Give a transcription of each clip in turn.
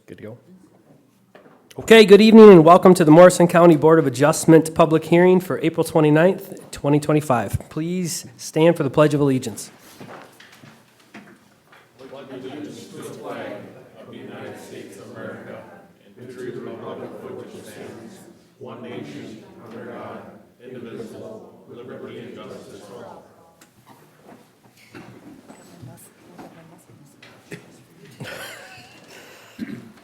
Good to go. Okay, good evening and welcome to the Morrison County Board of Adjustment public hearing for April 29th, 2025. Please stand for the Pledge of Allegiance.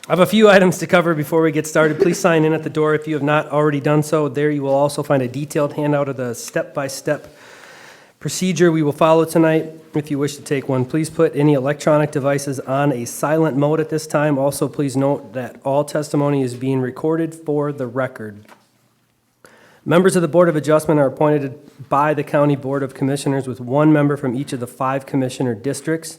I have a few items to cover before we get started. Please sign in at the door if you have not already done so. There you will also find a detailed handout of the step-by-step procedure we will follow tonight. If you wish to take one, please put any electronic devices on a silent mode at this time. Also, please note that all testimony is being recorded for the record. Members of the Board of Adjustment are appointed by the County Board of Commissioners with one member from each of the 5 commissioner districts.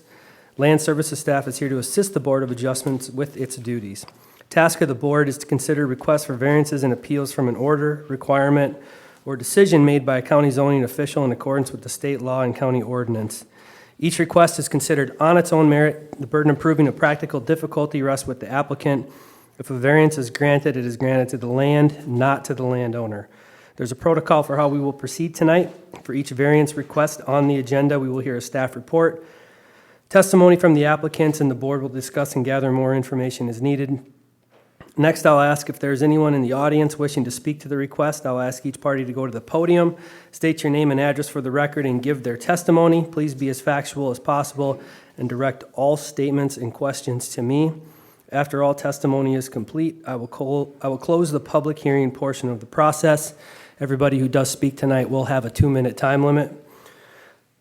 Land Services staff is here to assist the Board of Adjustments with its duties. Task of the Board is to consider requests for variances and appeals from an order, requirement, or decision made by a county zoning official in accordance with the state law and county ordinance. Each request is considered on its own merit. The burden of proving a practical difficulty rests with the applicant. If a variance is granted, it is granted to the land, not to the landowner. There's a protocol for how we will proceed tonight. For each variance request on the agenda, we will hear a staff report, testimony from the applicants, and the board will discuss and gather more information as needed. Next, I'll ask if there's anyone in the audience wishing to speak to the request. I'll ask each party to go to the podium, state your name and address for the record, and give their testimony. Please be as factual as possible and direct all statements and questions to me. After all testimony is complete, I will close the public hearing portion of the process. Everybody who does speak tonight will have a 2-minute time limit.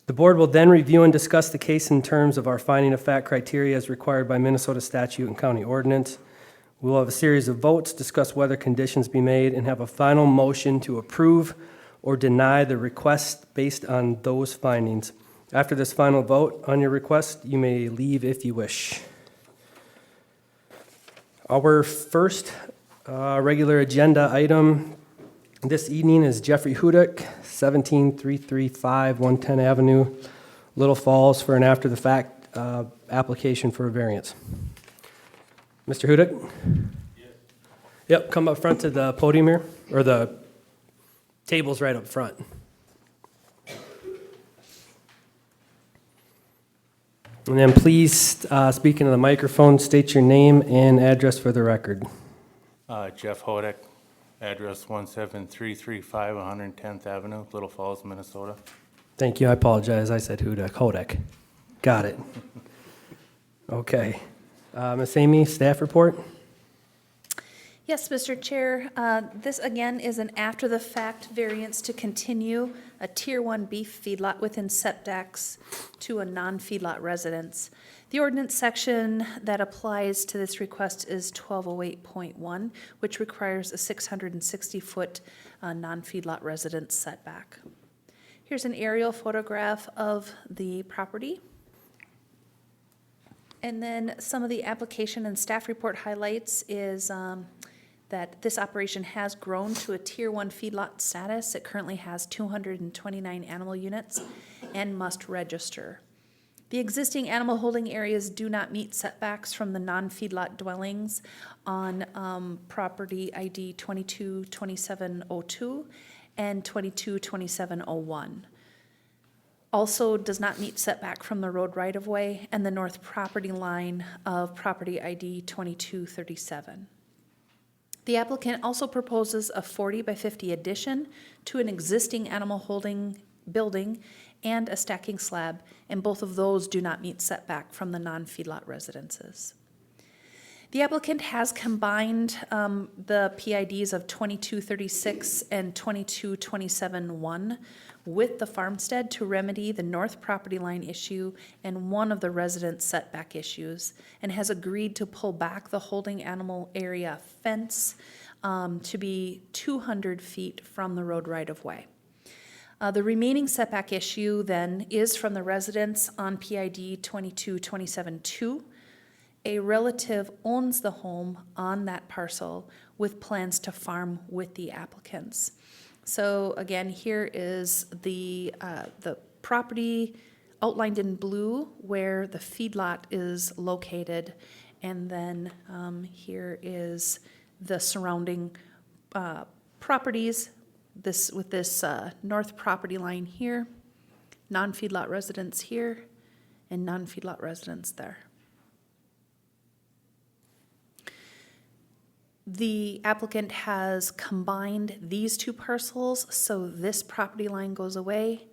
The board will then review and discuss the case in terms of our finding of fact criteria as required by Minnesota statute and county ordinance. We will have a series of votes, discuss whether conditions be made, and have a final motion to approve or deny the request based on those findings. After this final vote on your request, you may leave if you wish. Our first regular agenda item this evening is Jeffrey Hudak, 17335 110 Avenue, Little Falls, for an after-the-fact application for a variance. Mr. Hudak? Yes. Yep, come up front to the podium here, or the table's right up front. And then please speak into the microphone, state your name and address for the record. Jeff Hudak. Address 17335 110th Avenue, Little Falls, Minnesota. Thank you. I apologize. I said Hudak. Got it. Okay. Ms. Amy, staff report? Yes, Mr. Chair. This again is an after-the-fact variance to continue a Tier 1 beef feedlot within setbacks to a non-feedlot residence. The ordinance section that applies to this request is 1208.1, which requires a 660-foot non-feedlot residence setback. Here's an aerial photograph of the property. And then some of the application and staff report highlights is that this operation has grown to a Tier 1 feedlot status. It currently has 229 animal units and must register. The existing animal holding areas do not meet setbacks from the non-feedlot dwellings on property ID 222702 and 222701. Also does not meet setback from the road right-of-way and the north property line of property ID 2237. The applicant also proposes a 40 by 50 addition to an existing animal holding building and a stacking slab, and both of those do not meet setback from the non-feedlot residences. The applicant has combined the PIDs of 2236 and 2227-1 with the farmstead to remedy the north property line issue and one of the resident setback issues, and has agreed to pull back the holding animal area fence to be 200 feet from the road right-of-way. The remaining setback issue then is from the residents on PID 2227-2. A relative owns the home on that parcel with plans to farm with the applicants. So again, here is the property outlined in blue where the feedlot is located, And then here is the surrounding properties, with this north property line here, non-feedlot residents here, and non-feedlot residents there. The applicant has combined these two parcels, so this property line goes away,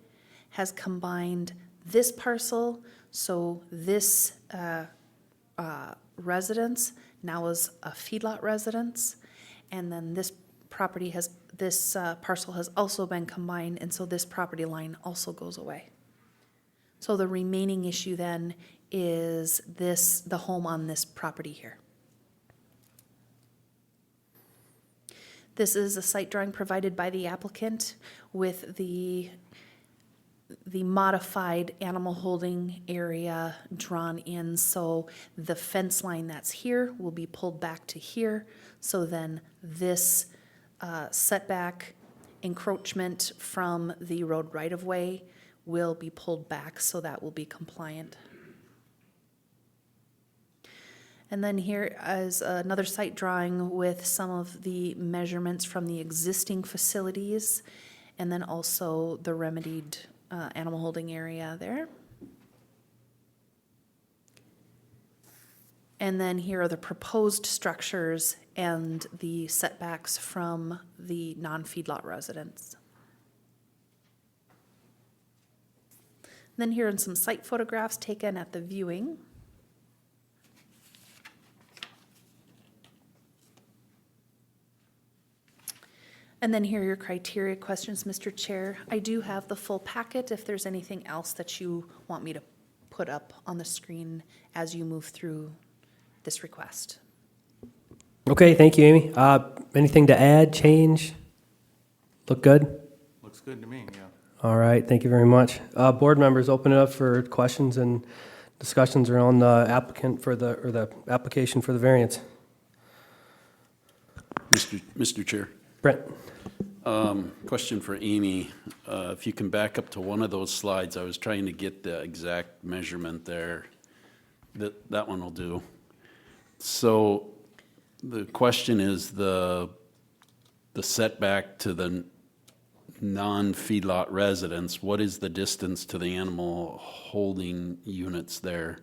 has combined this parcel, so this residence now is a feedlot residence, and then this parcel has also been combined, and so this property line also goes away. So the remaining issue then is the home on this property here. This is a site drawing provided by the applicant with the modified animal holding area drawn in. So the fence line that's here will be pulled back to here. So then this setback encroachment from the road right-of-way will be pulled back, so that will be compliant. And then here is another site drawing with some of the measurements from the existing facilities, and then also the remedied animal holding area there. And then here are the proposed structures and the setbacks from the non-feedlot residents. Then here are some site photographs taken at the viewing. And then here are your criteria questions, Mr. Chair. I do have the full packet if there's anything else that you want me to put up on the screen as you move through this request. Okay, thank you, Amy. Anything to add, change? Look good? Looks good to me, yeah. All right, thank you very much. Board members, open it up for questions and discussions around the applicant for the application for the variance. Mr. Chair, Brent? question for Amy. If you can back up to one of those slides, I was trying to get the exact measurement there. That one will do. So the question is the setback to the non-feedlot residents, what is the distance to the animal holding units there?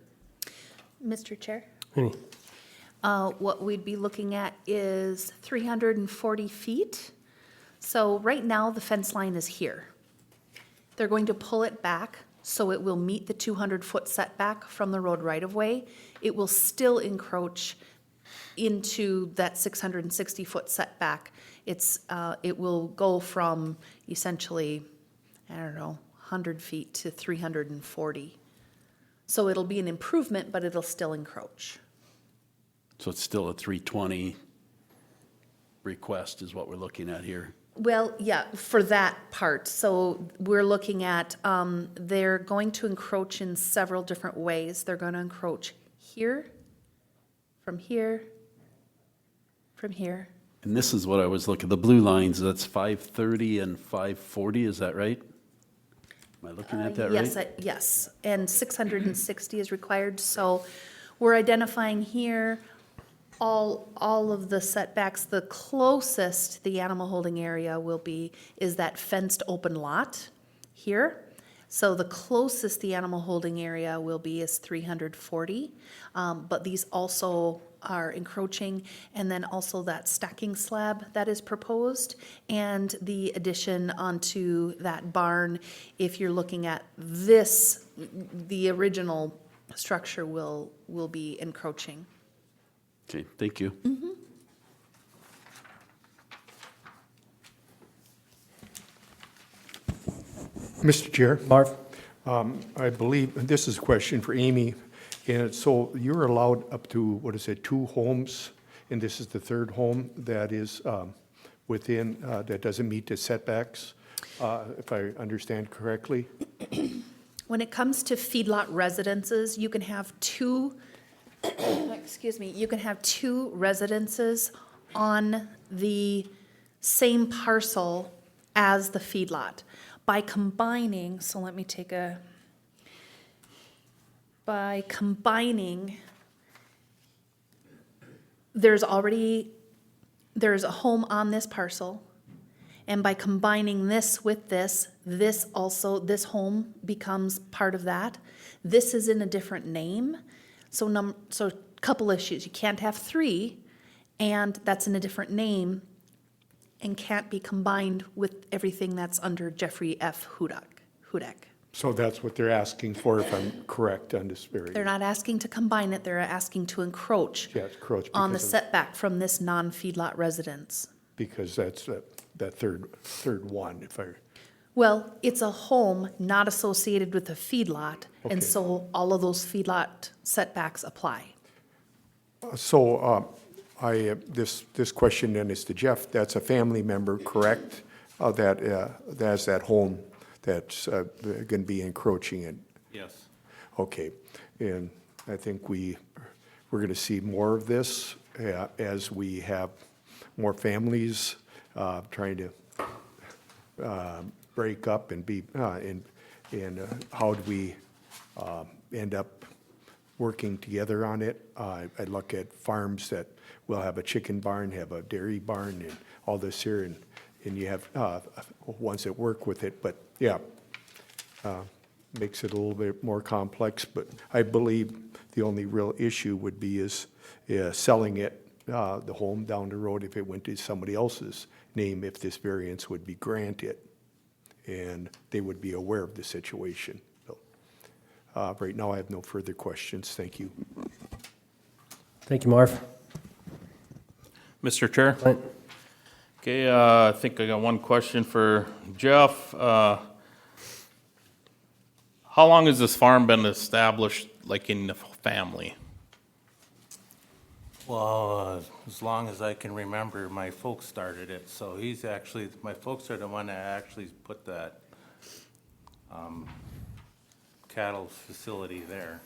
Mr. Chair? Amy? What we'd be looking at is 340 feet. So right now, the fence line is here. They're going to pull it back so it will meet the 200-foot setback from the road right-of-way. It will still encroach into that 660-foot setback. It will go from essentially, 100 feet to 340. So it'll be an improvement, but it'll still encroach. So it's still a 320 request is what we're looking at here. Well, yeah, for that part. So we're looking at, they're going to encroach in several different ways. They're going to encroach here, from here, from here. And this is what I was looking, the blue lines, that's 530 and 540, is that right? Am I looking at that Yes, right? yes, and 660 is required. So we're identifying here all of the setbacks. The closest the animal holding area will be is that fenced open lot here. So the closest the animal holding area will be is 340, but these also are encroaching, and then also that stacking slab that is proposed, and the addition onto that barn. If you're looking at this, the original structure will be encroaching. Okay, thank you. Mr. Chair, Marv? I believe, this is a question for Amy, and so you're allowed up to, 2 homes, and this is the third home that is within, that doesn't meet the setbacks, if I understand correctly? When it comes to feedlot residences, you can have two, you can have 2 residences on the same parcel as the feedlot. By combining, so let me take by combining there's a home on this parcel, and by combining this with this home becomes part of that. This is in a different name, so a couple issues. You can't have three, and that's in a different name, and can't be combined with everything that's under Jeffrey F. Hudak. So that's what they're asking for, if I'm correct on this very. They're not asking to combine it, they're asking to encroach Yeah, it's encroach on the because of- setback from this non-feedlot residence. Because that's that third one, if I, Well, it's a home not associated with a feedlot, Okay. and so all of those feedlot setbacks apply. so, this question then is to Jeff, that's a family member, correct? That's that home that's gonna be encroaching in. Yes. Okay, and I think we're gonna see more of this as we have more families trying to break up and be, and how do we end up working together on it? I look at farms that will have a chicken barn, have a dairy barn, and all this here, and you have ones that work with it, but yeah, makes it a little bit more complex, but I believe the only real issue would be is selling it, the home down the road, if it went to somebody else's name, if this variance would be granted, and they would be aware of the situation. So, right now, I have no further questions. Thank you. Thank you, Marv. Mr. Chair? Clint? Okay, I think I got one question for Jeff. How long has this farm been established, like in the family? Well, as long as I can remember, my folks started it, so my folks are the one that actually put that cattle facility there.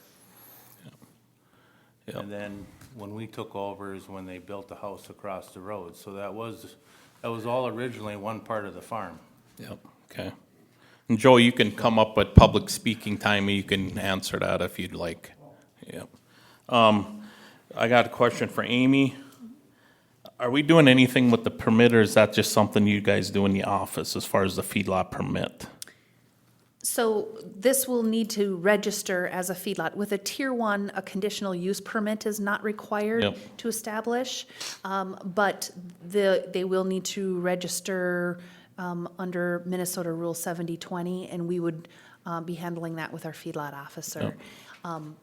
Yep. And then when we took over is when they built the house across the road, so that was all originally one part of the farm. Yep, okay. And Joe, you can come up at public speaking time, and you can answer that if you'd like. Yep. I got a question for Amy. Are we doing anything with the permit, or is that just something you guys do in the office as far as the feedlot permit? So this will need to register as a feedlot. With a Tier 1, a conditional use permit is not required Yep. to establish, but they will need to register under Minnesota Rule 7020, and we would be handling that with our feedlot officer.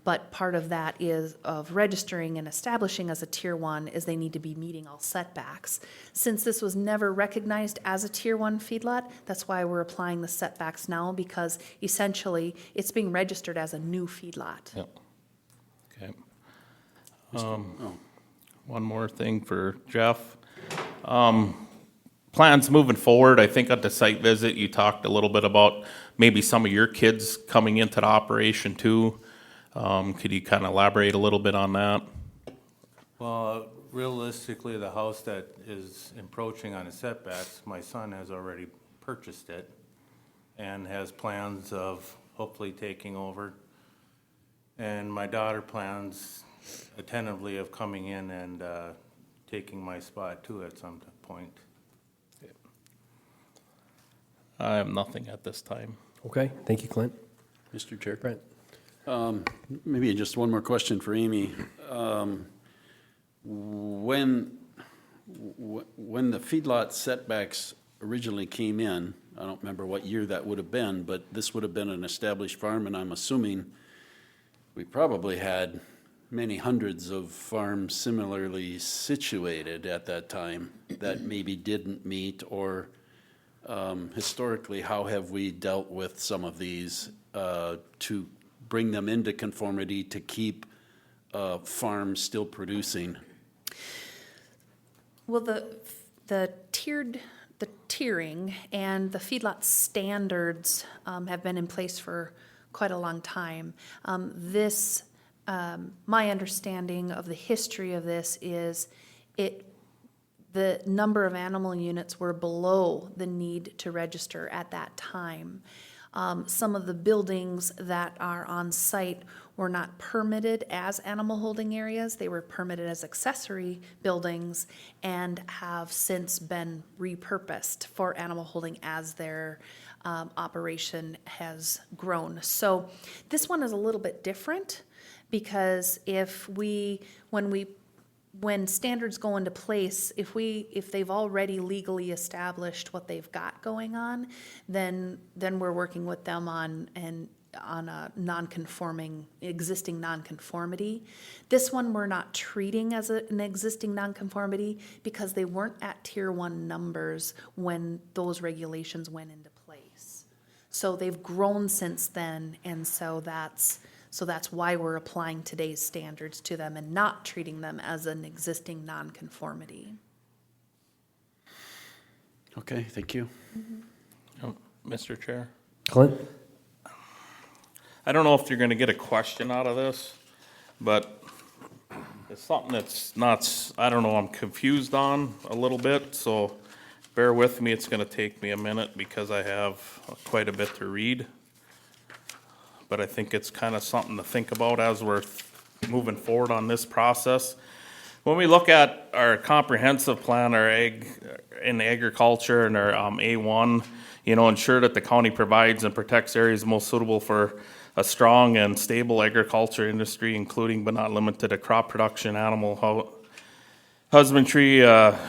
But part of that of registering and establishing as a Tier 1 is they need to be meeting all setbacks. Since this was never recognized as a Tier 1 feedlot, that's why we're applying the setbacks now, because essentially it's being registered as a new feedlot. Yep. Okay. One more thing for Jeff. Plans moving forward, I think at the site visit, you talked a little bit about maybe some of your kids coming into the operation too. Could you kind of elaborate a little bit on that? Well, realistically, the house that is encroaching on the setbacks, my son has already purchased it and has plans of hopefully taking over. And my daughter plans attentively of coming in and taking my spot too at some point. I have nothing at this time. Okay, thank you, Clint. Mr. Chair. Brent? Maybe just one more question for Amy. When the feedlot setbacks originally came in, I don't remember what year that would have been, but this would have been an established farm, and I'm assuming we probably had many hundreds of farms similarly situated at that time that maybe didn't meet, or historically, how have we dealt with some of these to bring them into conformity to keep farms still producing? Well, the tiering and the feedlot standards have been in place for quite a long time. My understanding of the history of this is the number of animal units were below the need to register at that time. Some of the buildings that are on site were not permitted as animal holding areas. They were permitted as accessory buildings and have since been repurposed for animal holding as their operation has grown. So this one is a little bit different because when standards go into place, if they've already legally established what they've got going on, then we're working with them on a existing nonconformity. This one we're not treating as an existing nonconformity because they weren't at tier 1 numbers when those regulations went into place. So they've grown since then, and so that's why we're applying today's standards to them and not treating them as an existing nonconformity. Okay, thank you. Mr. Chair? Clint? I don't know if you're gonna get a question out of this, but it's something that's not, I don't know, I'm confused on a little bit, so bear with me, it's gonna take me a minute because I have quite a bit to read. But I think it's kind of something to think about as we're moving forward on this process. When we look at our comprehensive plan, our in agriculture and our A1, ensure that the county provides and protects areas most suitable for a strong and stable agriculture industry, including but not limited to crop production, animal husbandry,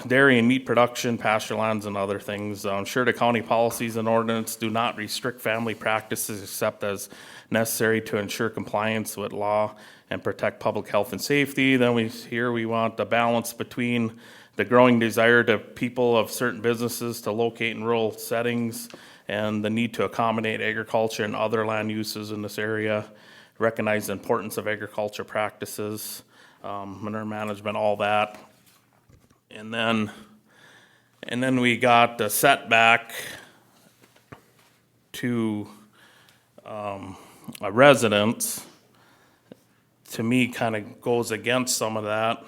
dairy and meat production, pasture lands, and other things. Ensure the county policies and ordinance do not restrict family practices except as necessary to ensure compliance with law and protect public health and safety. Then we want the balance between the growing desire to people of certain businesses to locate in rural settings and the need to accommodate agriculture and other land uses in this area. Recognize the importance of agriculture practices, manure management, all that. And then we got the setback to a residence. To me, kind of goes against some of that.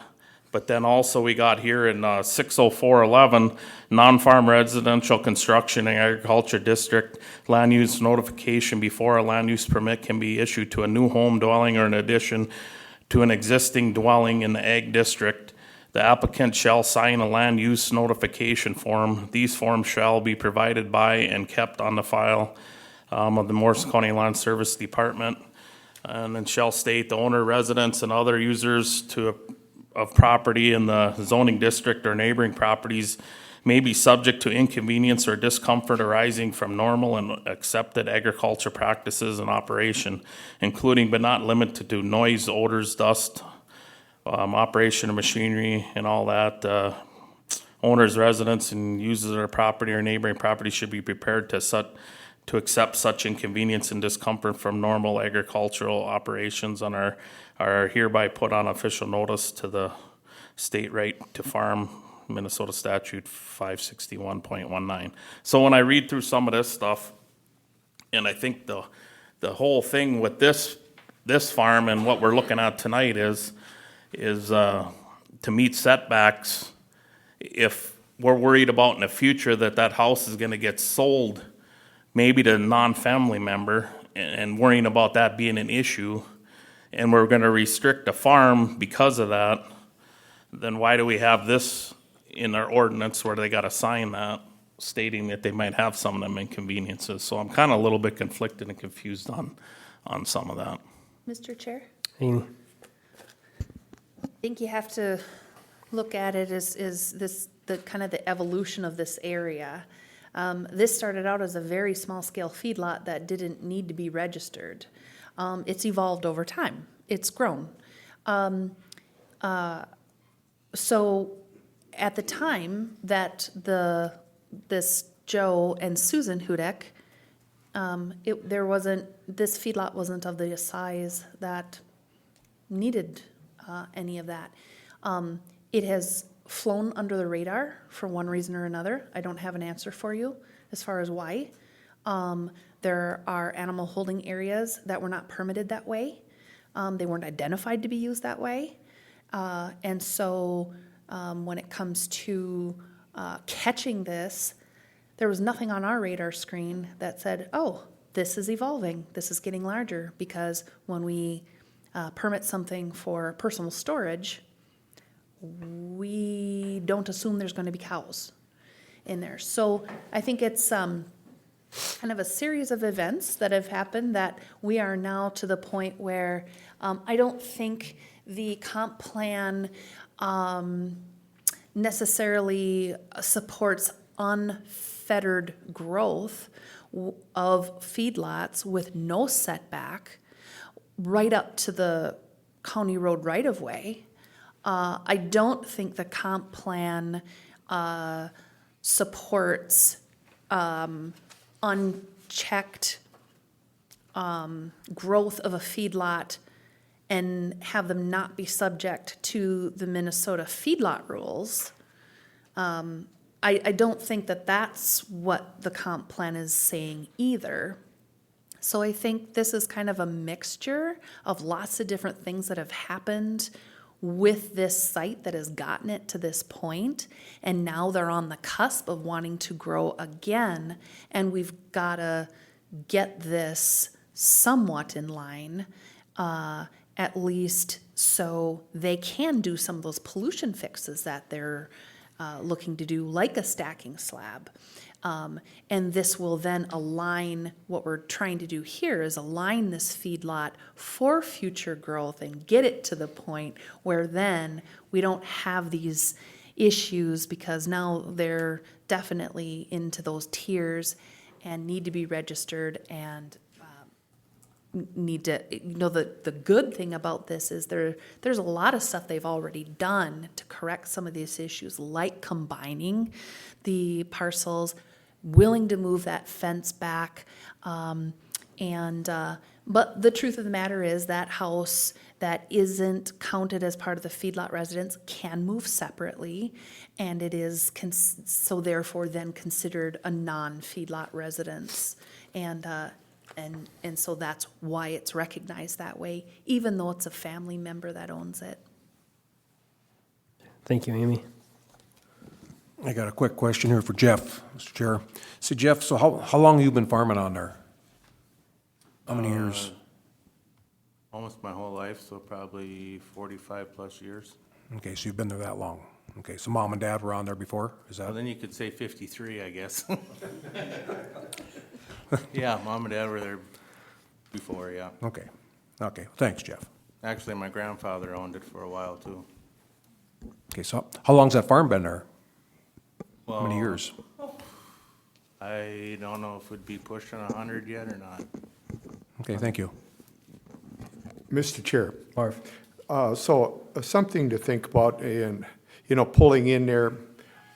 But then also we got here in 60411, non-farm residential construction and agriculture district land use notification before a land use permit can be issued to a new home dwelling or an addition to an existing dwelling in the ag district. The applicant shall sign a land use notification form. These forms shall be provided by and kept on the file of the Morrison County Land Service Department. And then shall state the owner, residents, and other users of property in the zoning district or neighboring properties may be subject to inconvenience or discomfort arising from normal and accepted agriculture practices and operation, including but not limited to noise, odors, dust, operation of machinery and all that. Owners, residents, and users of their property or neighboring property should be prepared to accept such inconvenience and discomfort from normal agricultural operations and are hereby put on official notice to the state right to farm, Minnesota statute 561.19. So when I read through some of this stuff, and I think the whole thing with this farm and what we're looking at tonight is to meet setbacks. If we're worried about in the future that house is gonna get sold maybe to a non-family member and worrying about that being an issue, and we're gonna restrict a farm because of that, then why do we have this in our ordinance where they gotta sign that stating that they might have some of them inconveniences? So I'm kinda a little bit conflicted and confused on some of that. Mr. Chair? Amy? I think you have to look at it as the kind of the evolution of this area. This started out as a very small scale feedlot that didn't need to be registered. It's evolved over time. It's grown. So at the time that this Joe and Susan Hudek, this feedlot wasn't of the size that needed any of that. It has flown under the radar for one reason or another. I don't have an answer for you as far as why. There are animal holding areas that were not permitted that way. They weren't identified to be used that way. And so when it comes to catching this, there was nothing on our radar screen that said, oh, this is evolving, this is getting larger, because when we permit something for personal storage, we don't assume there's going to be cows in there. So I think it's kind of a series of events that have happened that we are now to the point where I don't think the comp plan necessarily supports unfettered growth of feedlots with no setback right up to the county road right-of-way. I don't think the comp plan supports unchecked growth of a feedlot and have them not be subject to the Minnesota feedlot rules. I don't think that that's what the comp plan is saying either. So I think this is kind of a mixture of lots of different things that have happened with this site that has gotten it to this point, and now they're on the cusp of wanting to grow again, and we've got to get this somewhat in line, at least so they can do some of those pollution fixes that they're looking to do, like a stacking slab. And this will then align, what we're trying to do here is align this feedlot for future growth and get it to the point where then we don't have these issues, because now they're definitely into those tiers and need to be registered and need to, the good thing about this is there's a lot of stuff they've already done to correct some of these issues, like combining the parcels, willing to move that fence back, but the truth of the matter is that house that isn't counted as part of the feedlot residence can move separately, and it is so therefore then considered a non-feedlot residence, and so that's why it's recognized that way, even though it's a family member that owns it. Thank you, Amy. I got a quick question here for Jeff, Mr. Chair. So Jeff, so how long have you been farming on there? How many years? Almost my whole life, so probably 45 plus years. Okay, so you've been there that long. Okay, so mom and dad were on there before, is Well, that? then you could say 53, I guess. Yeah, mom and dad were there before, yeah. Okay, thanks, Jeff. Actually, my grandfather owned it for a while, too. Okay, so how long's that farm been there? How many Well, years? I don't know if it'd be pushing 100 yet or not. Okay, thank you. Mr. Chair, Marv? so something to think about, and, pulling in there,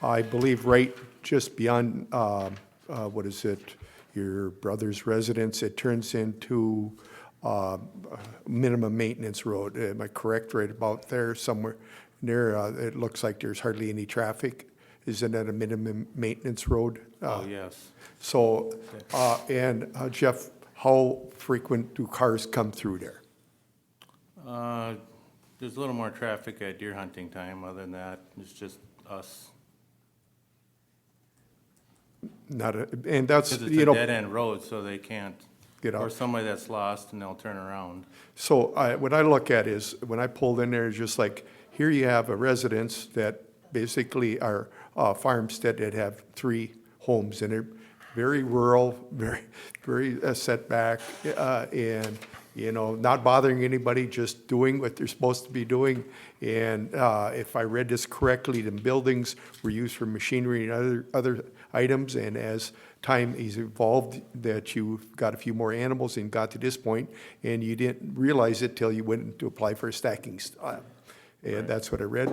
I believe right just beyond, what is it, your brother's residence, it turns into minimum maintenance road. Am I correct, right about there somewhere? There, it looks like there's hardly any traffic. Isn't that a minimum maintenance road? Oh, yes. So, Jeff, how frequent do cars come through there? There's a little more traffic at deer hunting time. Other than that, it's just us. And that's, Because it's a dead-end road, so they can't. Get out. Or somebody that's lost and they'll turn around. So what I look at is, when I pulled in there, it's just like, here you have a residence that basically are farmstead that have 3 homes, and they're very rural, very setback, and, not bothering anybody, just doing what they're supposed to be doing. And if I read this correctly, the buildings were used for machinery and other items, and as time has evolved, that you've got a few more animals and got to this point, and you didn't realize it till you went to apply for a stacking slab. And that's what I read,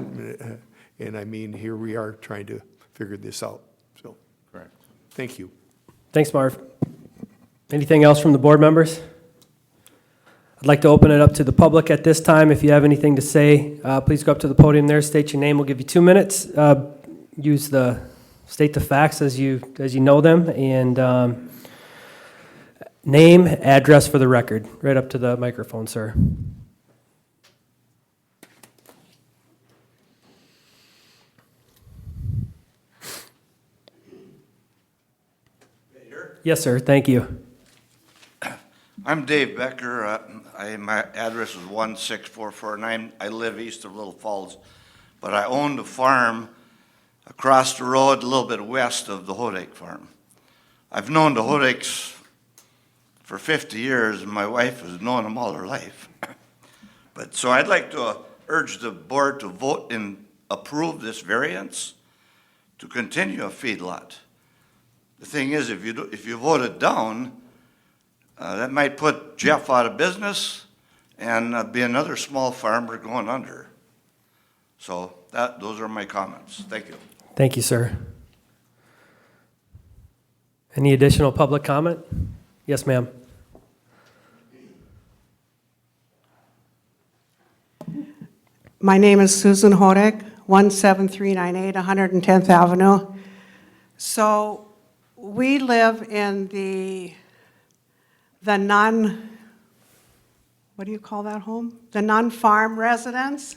and I mean, here we are trying to figure this out, so, Correct. thank you. Thanks, Marv. Anything else from the board members? I'd like to open it up to the public at this time. If you have anything to say, please go up to the podium there, state your name. We'll give you 2 minutes. State the facts as you know them, and name, address for the record. Right up to the microphone, sir. Yes, sir. Thank you. I'm Dave Becker. My address is 16449. I live east of Little Falls, but I owned a farm across the road, a little bit west of the Hodek farm. I've known the Hodeks for 50 years, and my wife has known them all her life. But so I'd like to urge the board to vote and approve this variance to continue a feedlot. The thing is, if you vote it down, that might put Jeff out of business and be another small farmer going under. So those are my comments. Thank you. Thank you, sir. Any additional public comment? Yes, ma'am. My name is Susan Hodek, 17398 110th Avenue. So we live in the what do you call that home? The non-farm residence.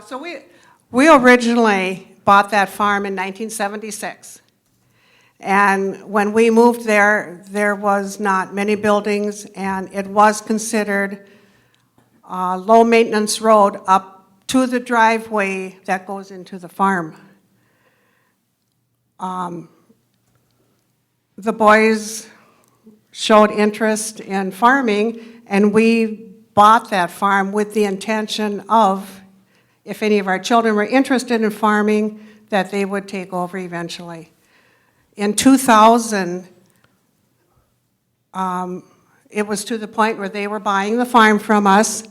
So we originally bought that farm in 1976. And when we moved there was not many buildings, and it was considered a low-maintenance road up to the driveway that goes into the farm. The boys showed interest in farming, and we bought that farm with the intention of, if any of our children were interested in farming, that they would take over eventually. In 2000, it was to the point where they were buying the farm from us,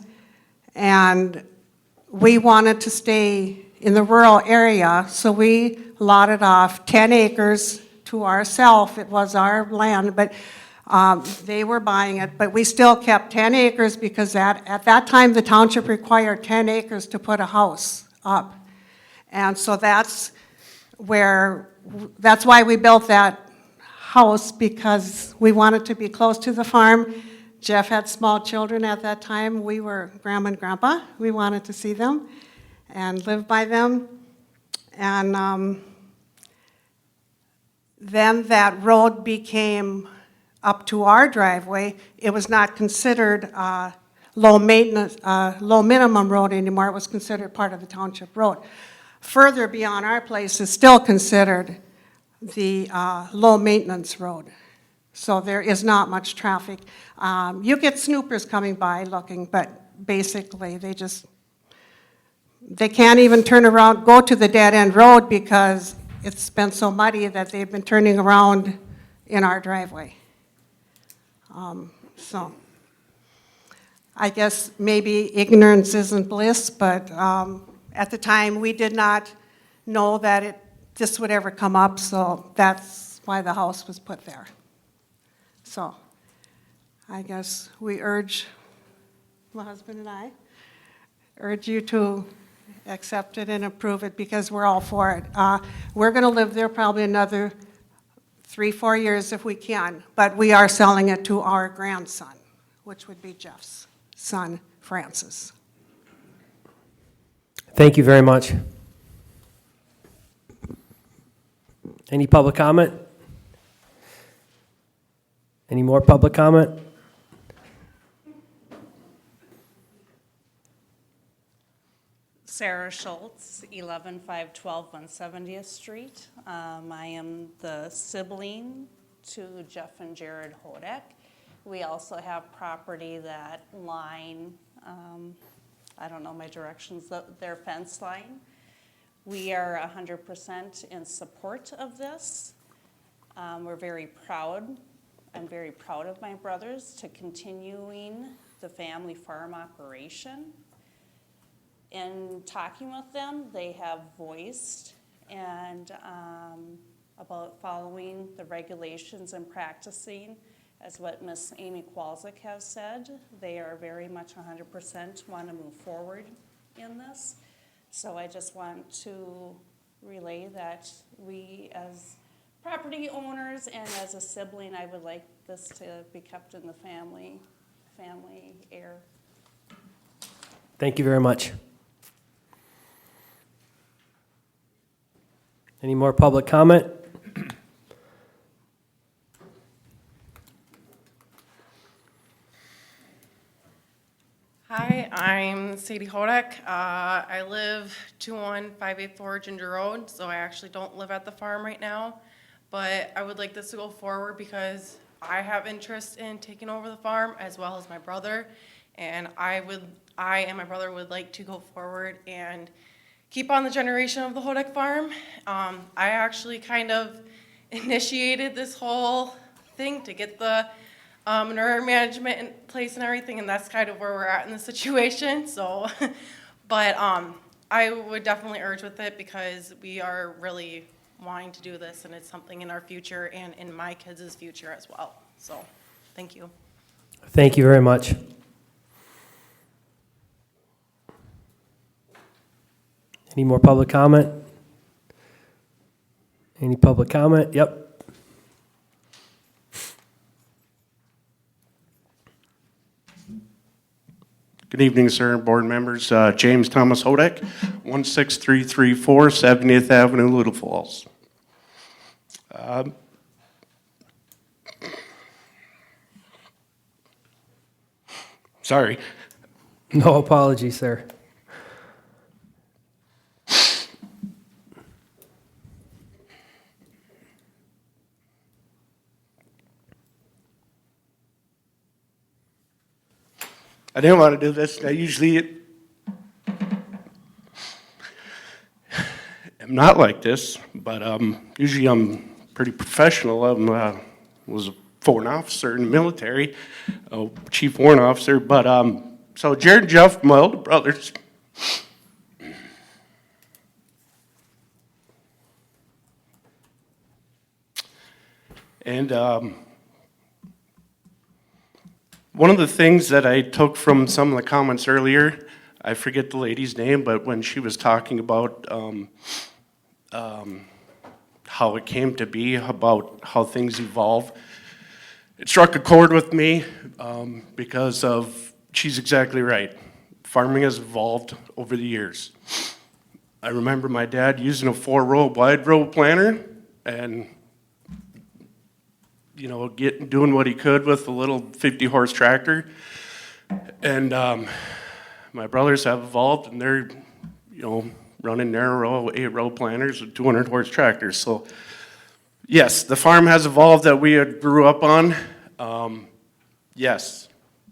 and we wanted to stay in the rural area, so we lotted off 10 acres to ourselves. It was our land, but they were buying it, but we still kept 10 acres because at that time the township required 10 acres to put a house up. And so that's why we built that house, because we wanted to be close to the farm. Jeff had small children at that time. We were grandma and grandpa. We wanted to see them and live by them. And then that road became up to our driveway. It was not considered low maintenance, low minimum road anymore. It was considered part of the township road. Further beyond our place is still considered the low maintenance road. So there is not much traffic. You get snoopers coming by looking, but basically they can't even turn around, go to the dead end road because it's been so muddy that they've been turning around in our driveway. So I guess maybe ignorance isn't bliss, but at the time we did not know that this would ever come up, so that's why the house was put there. So I guess we urge, my husband and I, urge you to accept it and approve it because we're all for it. We're going to live there probably another 3-4 years if we can, but we are selling it to our grandson, which would be Jeff's son, Francis. Thank you very much. Any public comment? Any more public comment? Sarah Schultz, 11512 170th Street. I am the sibling to Jeff and Jared Hodek. We also have property that line, I don't know my directions, their fence line. We are 100% in support of this. We're very proud. I'm very proud of my brothers to continuing the family farm operation. In talking with them, they have voiced about following the regulations and practicing, as what Miss Amy Kwalczyk has said. They are very much 100% want to move forward in this. So I just want to relay that we as property owners and as a sibling, I would like this to be kept in the family air. Thank you very much. Any more public comment? Hi, I'm Sadie Hodek. I live 21584 Ginger Road, so I actually don't live at the farm right now. But I would like this to go forward because I have interest in taking over the farm as well as my brother. And I and my brother would like to go forward and keep on the generation of the Hodek farm. I actually kind of initiated this whole thing to get the manure management in place and everything, and that's kind of where we're at in the situation. So, but I would definitely urge with it because we are really wanting to do this, and it's something in our future and in my kids' future as well. So, thank you. Thank you very much. Any more public comment? Any public comment? Yep. Good evening, sir, and board members. James Thomas Hodek, 16334 70th Avenue, Little Falls. Sorry. No apology, sir. I didn't want to do this. I usually am not like this, but usually I'm pretty professional. I was a foreign officer in the military, a chief warrant officer. But so Jared and Jeff, my older brothers, and one of the things that I took from some of the comments earlier, I forget the lady's name, but when she was talking about how it came to be, about how things evolve, it struck a chord with me because she's exactly right. Farming has evolved over the years. I remember my dad using a 4-row wide row planter and doing what he could with a little 50-horse tractor. And my brothers have evolved, and they're, running narrow row, 8-row planters with 200-horse tractors. So, yes, the farm has evolved that we grew up on. Yes,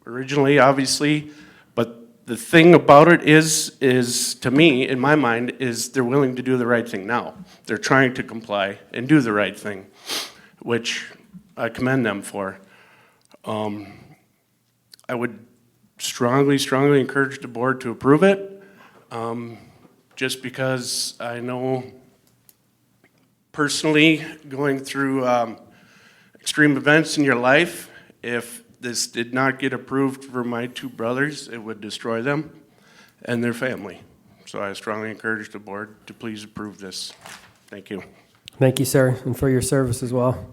originally, obviously, but the thing about it is, to me, in my mind, is they're willing to do the right thing now. They're trying to comply and do the right thing, which I commend them for. I would strongly encourage the board to approve it, just because I know personally, going through extreme events in your life, if this did not get approved for my two brothers, it would destroy them and their family. So I strongly encourage the board to please approve this. Thank you. Thank you, sir, and for your service as well.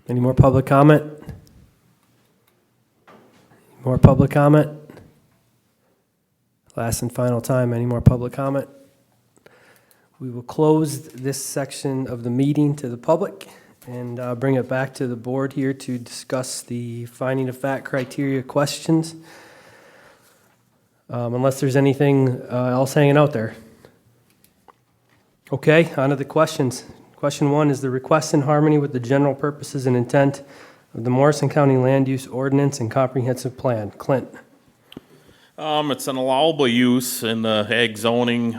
Any more public comment? More public comment? Last and final time, any more public comment? We will close this section of the meeting to the public and bring it back to the board here to discuss the finding of fact criteria questions. Unless there's anything else hanging out there. Okay, on to the questions. Question 1, is the request in harmony with the general purposes and intent of the Morrison County Land Use Ordinance and Comprehensive Plan? Clint. It's an allowable use in the ag zoning.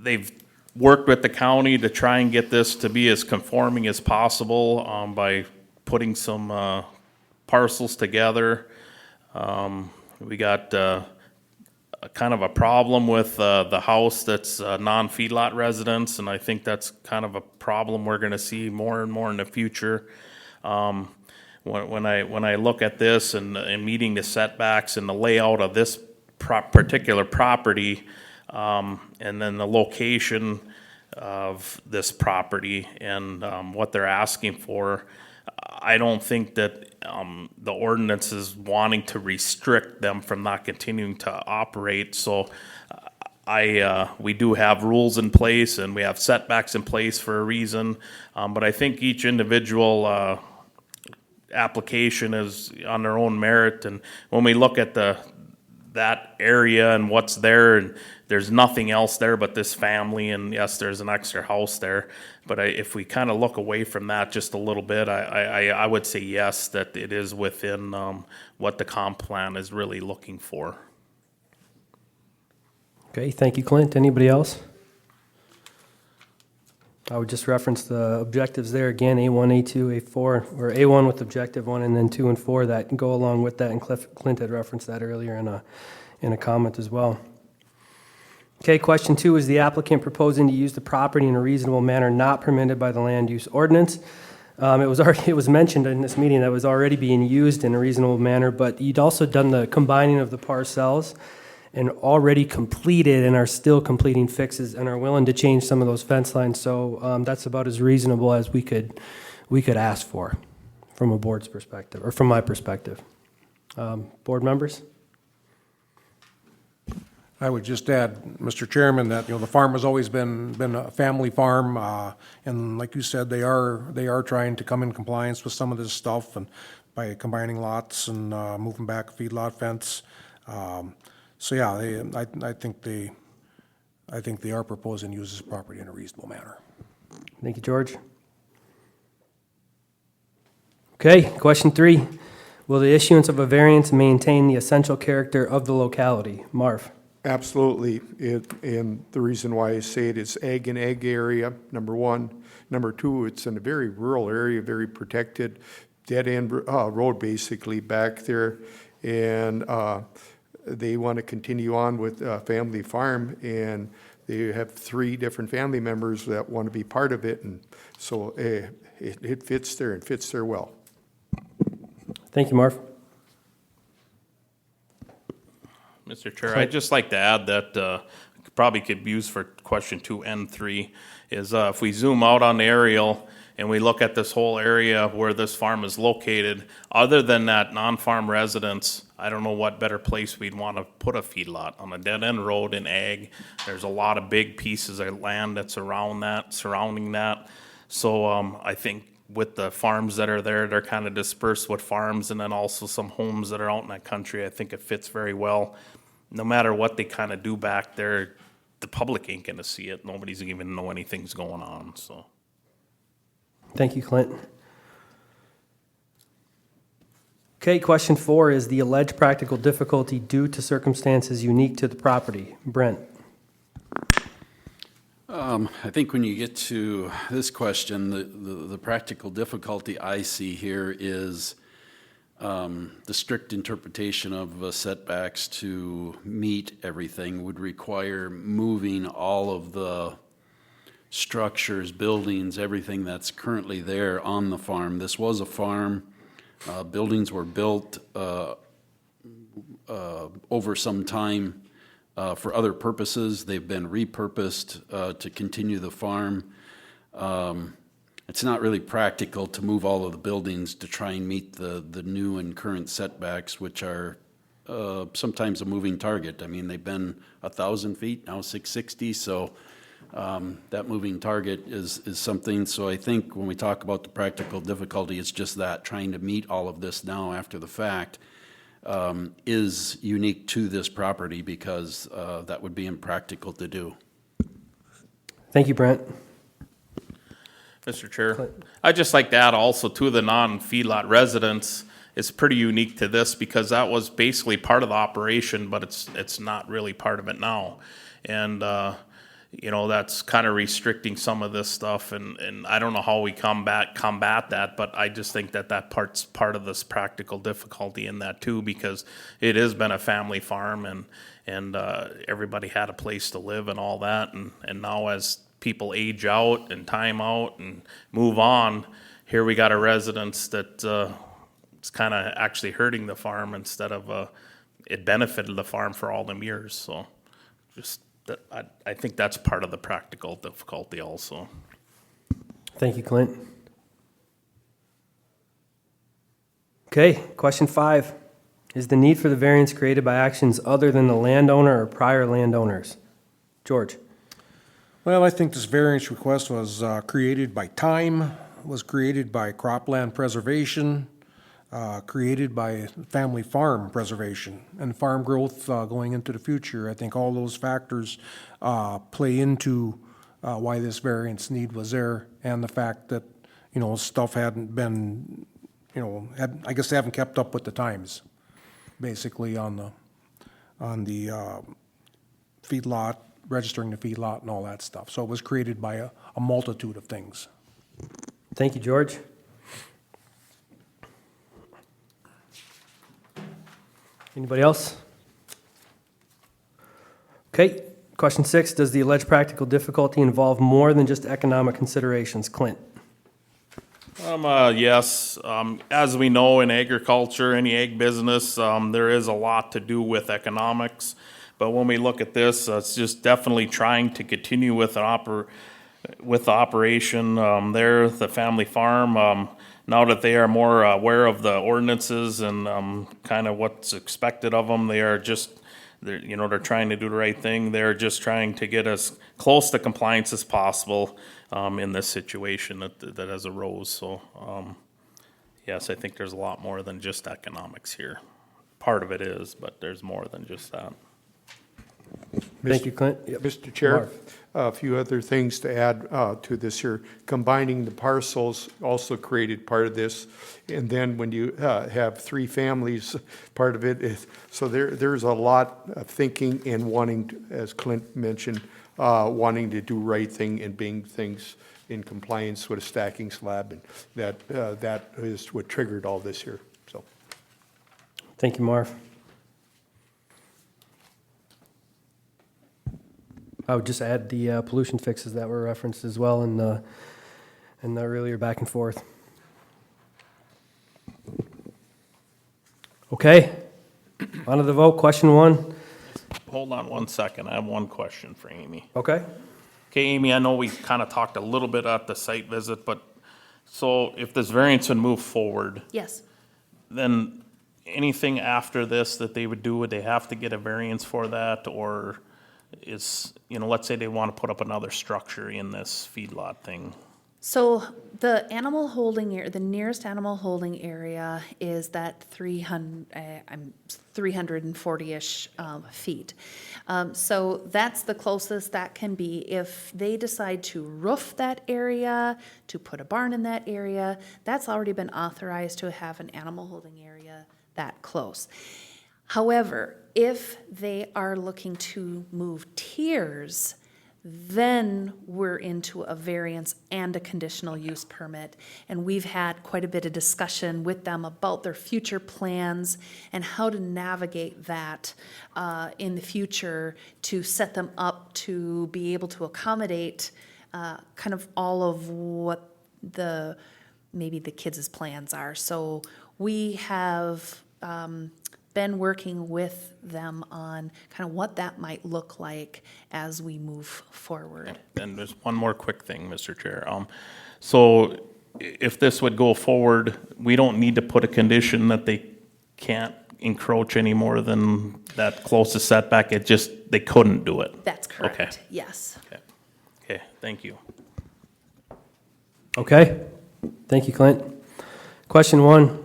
They've worked with the county to try and get this to be as conforming as possible by putting some parcels together. We got kind of a problem with the house that's non-feedlot residents, and I think that's kind of a problem we're going to see more and more in the future. When I look at this and meeting the setbacks and the layout of this particular property, and then the location of this property and what they're asking for, I don't think that the ordinance is wanting to restrict them from not continuing to operate. So we do have rules in place and we have setbacks in place for a reason. But I think each individual application is on their own merit, and when we look at that area and what's there, and there's nothing else there but this family, and yes, there's an extra house there, but if we kind of look away from that just a little bit, I would say yes, that it is within what the comp plan is really looking for. Okay, thank you, Clint. Anybody else? I would just reference the objectives there again, A1, A2, A4, or A1 with objective 1, and then 2 and 4 that go along with that, and Clint had referenced that earlier in a comment as well. Okay, question 2, is the applicant proposing to use the property in a reasonable manner not permitted by the land use ordinance? It was mentioned in this meeting that it was already being used in a reasonable manner, but you'd also done the combining of the parcels and already completed and are still completing fixes and are willing to change some of those fence lines. So that's about as reasonable as we could ask for from a board's perspective, or from my perspective. Board members? I would just add, Mr. Chairman, that, the farm has always been a family farm, and like you said, they are trying to come in compliance with some of this stuff, and by combining lots and moving back a feedlot fence. So yeah, I think they are proposing to use this property in a reasonable manner. Thank you, George. Okay, question 3. Will the issuance of a variance maintain the essential character of the locality? Marv? Absolutely. And the reason why I say it is ag and ag area, number one. Number two, it's in a very rural area, very protected, dead-end road basically back there. And they want to continue on with family farm, and they have 3 different family members that want to be part of it. And so it fits there and fits there well. Thank you, Marv. Mr. Chair, I'd just like to add that probably could be used for question 2 and 3, is if we zoom out on the aerial and we look at this whole area where this farm is located, other than that non-farm residence, I don't know what better place we'd want to put a feedlot. On a dead-end road in ag, there's a lot of big pieces of land that's surrounding that. So I think with the farms that are there, they're kind of dispersed with farms, and then also some homes that are out in that country. I think it fits very well. No matter what they kind of do back there, the public ain't gonna see it. Nobody's even know anything's going on, so. Thank you, Clint. Okay, question 4, is the alleged practical difficulty due to circumstances unique to the property? Brent? I think when you get to this question, the practical difficulty I see here is the strict interpretation of setbacks to meet everything would require moving all of the structures, buildings, everything that's currently there on the farm. This was a farm. Buildings were built over some time for other purposes. They've been repurposed to continue the farm. It's not really practical to move all of the buildings to try and meet the new and current setbacks, which are sometimes a moving target. I mean, they've been 1,000 feet, now 660, so that moving target is something. So I think when we talk about the practical difficulty, it's just that, trying to meet all of this now after the fact is unique to this property, because that would be impractical to do. Thank you, Brent. Mr. Chair, I'd just like to add also to the non-feedlot residents, it's pretty unique to this because that was basically part of the operation, but it's not really part of it now. And, that's kind of restricting some of this stuff, and I don't know how we combat that, but I just think that part's part of this practical difficulty in that too, because it has been a family farm, and everybody had a place to live and all that, and now as people age out and time out and move on, here we got a residence that it's kind of actually hurting the farm instead of it benefited the farm for all them years. So just that, I think that's part of the practical difficulty also. Thank you, Clint. Okay, question 5. Is the need for the variance created by actions other than the landowner or prior landowners? George? Well, I think this variance request was created by time, was created by cropland preservation, created by family farm preservation and farm growth going into the future. I think all those factors play into why this variance need was there, and the fact that, stuff hadn't been, I guess they haven't kept up with the times, basically on the feedlot, registering the feedlot and all that stuff. So it was created by a multitude of things. Thank you, George. Anybody else? Okay, question 6, does the alleged practical difficulty involve more than just economic considerations? Clint? Yes. As we know, in agriculture, any ag business, there is a lot to do with economics. But when we look at this, it's just definitely trying to continue with the operation there, the family farm. Now that they are more aware of the ordinances and kind of what's expected of them, they're trying to do the right thing. They're just trying to get as close to compliance as possible in this situation that has arose. So, yes, I think there's a lot more than just economics here. Part of it is, but there's more than just that. Thank you, Clint. Yep. Mr. Chair, Marv. a few other things to add to this here. Combining the parcels also created part of this. And then when you have 3 families, part of it is, so there's a lot of thinking and wanting, as Clint mentioned, wanting to do right thing and being things in compliance with a stacking slab. And that is what triggered all this here, so. Thank you, Marv. I would just add the pollution fixes that were referenced as well in the earlier back and forth. Okay, on to the vote. Question 1. Hold on one second. I have one question for Amy. Okay. Okay, Amy, I know we kind of talked a little bit at the site visit, but so if this variance would move forward, Yes. then anything after this that they would do, would they have to get a variance for that? Or is, let's say they want to put up another structure in this feedlot thing? So the the nearest animal holding area is that 340-ish feet. So that's the closest that can be. If they decide to roof that area, to put a barn in that area, that's already been authorized to have an animal holding area that close. However, if they are looking to move tiers, then we're into a variance and a conditional use permit. And we've had quite a bit of discussion with them about their future plans and how to navigate that in the future to set them up to be able to accommodate kind of all of what maybe the kids' plans are. So we have been working with them on kind of what that might look like as we move forward. And there's one more quick thing, Mr. Chair. So if this would go forward, we don't need to put a condition that they can't encroach any more than that closest setback. They couldn't do it. That's correct. Okay. Yes. Okay, thank you. Okay. Thank you, Clint. Question 1.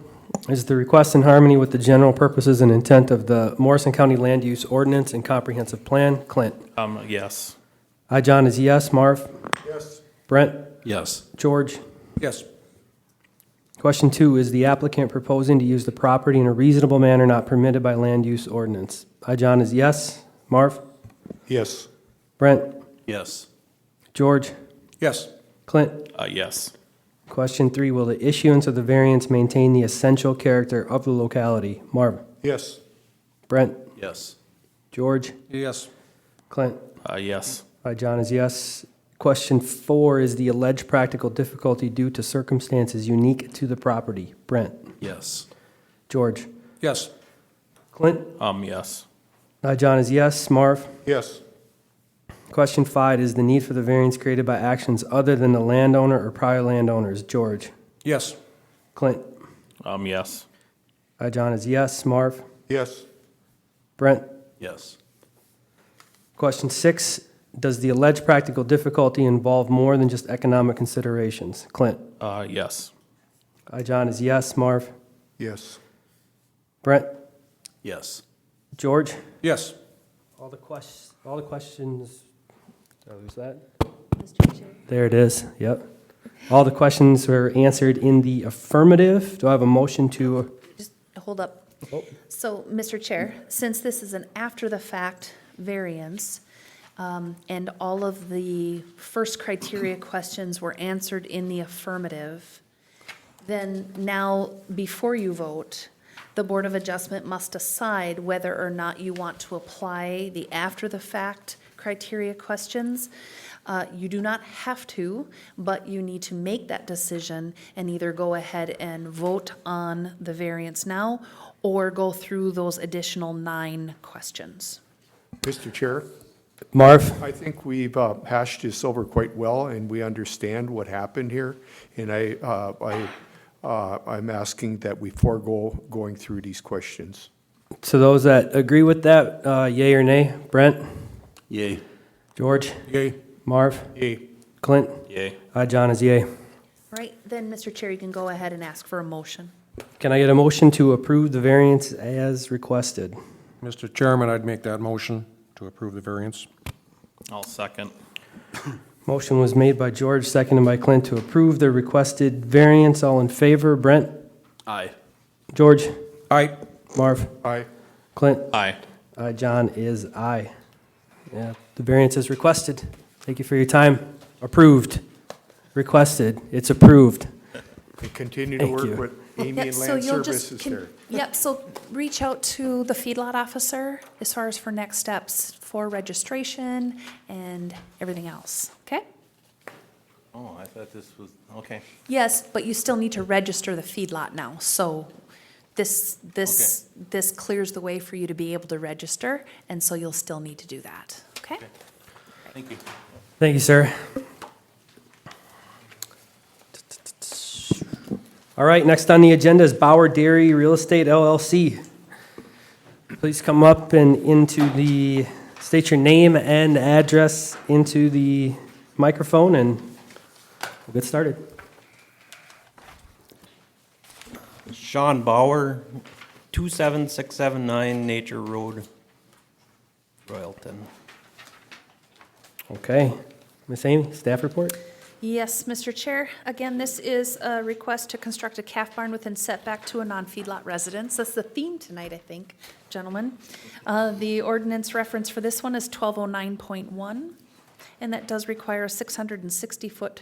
Is the request in harmony with the general purposes and intent of the Morrison County Land Use Ordinance and Comprehensive Plan? Clint? Yes. I, John, is yes. Marv? Yes. Brent? Yes. George? Yes. Question 2, is the applicant proposing to use the property in a reasonable manner not permitted by land use ordinance? I, John, is yes. Marv? Yes. Brent? Yes. George? Yes. Clint? Yes. Question 3, will the issuance of the variance maintain the essential character of the locality? Marv? Yes. Brent? Yes. George? Yes. Clint? Yes. Hi, John is yes. Question 4, is the alleged practical difficulty due to circumstances unique to the property? Brent? Yes. George? Yes. Clint? Yes. Hi, John is yes. Marv? Yes. Question 5, is the need for the variance created by actions other than the landowner or prior landowners? George? Yes. Clint? Yes. Hi, John is yes. Marv? Yes. Brent? Yes. Question 6, does the alleged practical difficulty involve more than just economic considerations? Clint? Yes. Hi, John is yes. Marv? Yes. Brent? Yes. George? Yes. All the questions, did I lose that? Mr. Chair. There it is, yep. All the questions were answered in the affirmative. Do I have a motion to, Just hold up. Oh. So, Mr. Chair, since this is an after-the-fact variance, and all of the first criteria questions were answered in the affirmative, then now, before you vote, the Board of Adjustment must decide whether or not you want to apply the after-the-fact criteria questions. You do not have to, but you need to make that decision and either go ahead and vote on the variance now or go through those additional 9 questions. Mr. Chair, Marv? I think we've hashed this over quite well, and we understand what happened here. And I'm asking that we forego going through these questions. So those that agree with that, yay or nay? Brent? Yay. George? Yay. Marv? Yay. Clint? Yay. John is yay. Right, then, Mr. Chair, you can go ahead and ask for a motion. Can I get a motion to approve the variance as requested? Mr. Chairman, I'd make that motion to approve the variance. I'll second. Motion was made by George, seconded by Clint to approve the requested variance. All in favor? Brent? Aye. George? Aye. Marv? Aye. Clint? Aye. John is aye. Yeah, the variance is requested. Thank you for your time. Approved. Requested. It's approved. And continue to Thank work you. with Amy Yeah, and so Land you'll just Services con- there. Yep, so reach out to the feedlot officer as far as for next steps for registration and everything else, okay? Oh, I thought this was, okay. Yes, but you still need to register the feedlot now, so this clears the way for you to be able to register, and so you'll still need to do that, okay? Thank you. Thank you, sir. All right, next on the agenda is Bauer Dairy Real Estate LLC. Please come up and state your name and address into the microphone, and we'll get started. Sean Bauer, 27679 Nature Road, Royalton. Okay. Ms. Amy, staff report? Yes, Mr. Chair. Again, this is a request to construct a calf barn within setback to a non-feedlot residence. That's the theme tonight, I think, gentlemen. The ordinance reference for this one is 1209.1, and that does require a 660-foot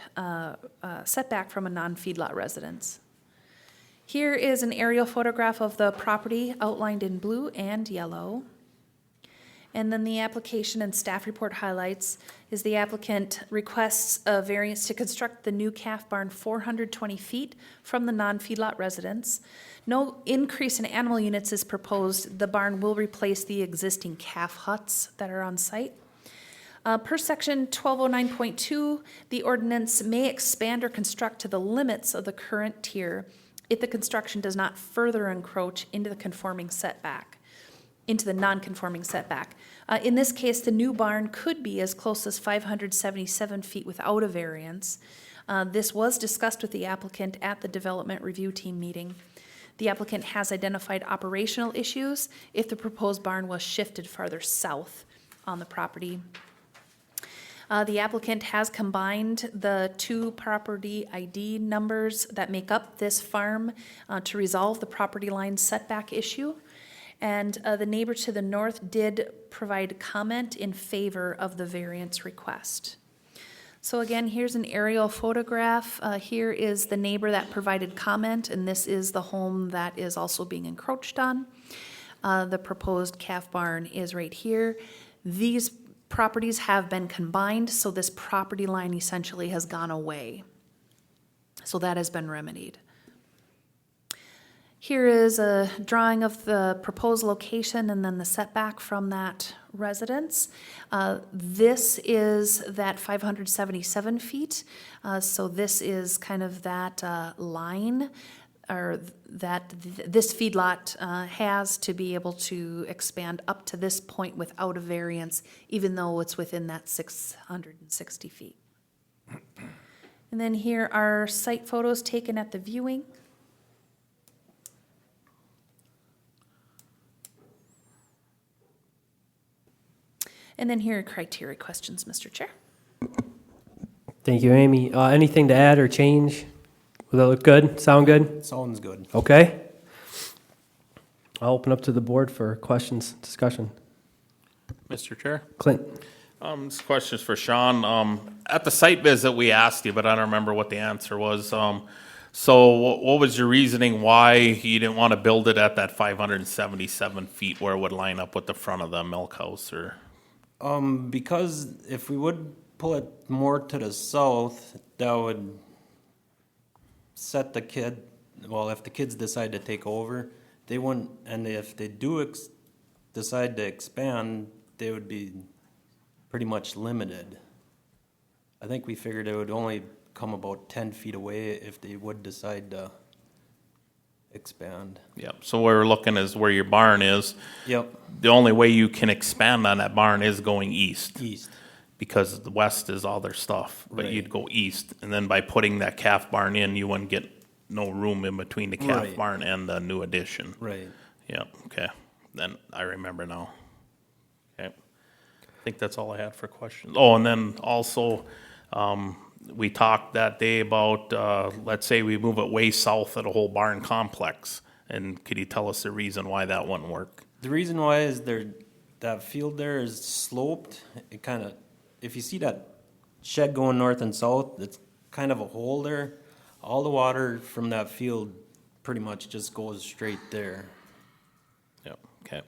setback from a non-feedlot residence. Here is an aerial photograph of the property outlined in blue and yellow. And then the application and staff report highlights is the applicant requests a variance to construct the new calf barn 420 feet from the non-feedlot residence. No increase in animal units is proposed. The barn will replace the existing calf huts that are on site. Per section 1209.2, the ordinance may expand or construct to the limits of the current tier if the construction does not further encroach into the non-conforming setback. In this case, the new barn could be as close as 577 feet without a variance. This was discussed with the applicant at the development review team meeting. The applicant has identified operational issues if the proposed barn was shifted farther south on the property. The applicant has combined the two property ID numbers that make up this farm to resolve the property line setback issue. And the neighbor to the north did provide comment in favor of the variance request. So again, here's an aerial photograph. Here is the neighbor that provided comment, and this is the home that is also being encroached on. The proposed calf barn is right here. These properties have been combined, so this property line essentially has gone away. So that has been remedied. Here is a drawing of the proposed location and then the setback from that residence. This is that 577 feet. So this is kind of that line, or that this feedlot has to be able to expand up to this point without a variance, even though it's within that 660 feet. And then here are site photos taken at the viewing. And then here are criteria questions, Mr. Chair. Thank you, Amy. Anything to add or change? Will that look good? Sound good? Sounds good. Okay. I'll open up to the board for questions, discussion. Mr. Chair? Clint? This question is for Sean. At the site visit, we asked you, but I don't remember what the answer was. So what was your reasoning why you didn't want to build it at that 577 feet where it would line up with the front of the milk house, or? Because if we would pull it more to the south, that would set the kid, well, if the kids decide to take over, they wouldn't, and if they do decide to expand, they would be pretty much limited. I think we figured it would only come about 10 feet away if they would decide to expand. Yep, so where we're looking is where your barn is. Yep, The only way you can expand on that barn is going east. east. Because the west is all their stuff, but Right. you'd go east, and then by putting that calf barn in, you wouldn't get no room in between the calf Right. barn and the new addition. Right. Yeah, okay, then I remember now. Okay, I think that's all I had for questions. Oh, and then also, we talked that day about, let's say we move it way south of the whole barn complex, and could you tell us the reason why that wouldn't work? The reason why is that field there is sloped. It kind of, if you see that shed going north and south, it's kind of a hole there. All the water from that field pretty much just goes straight there. Yep, okay.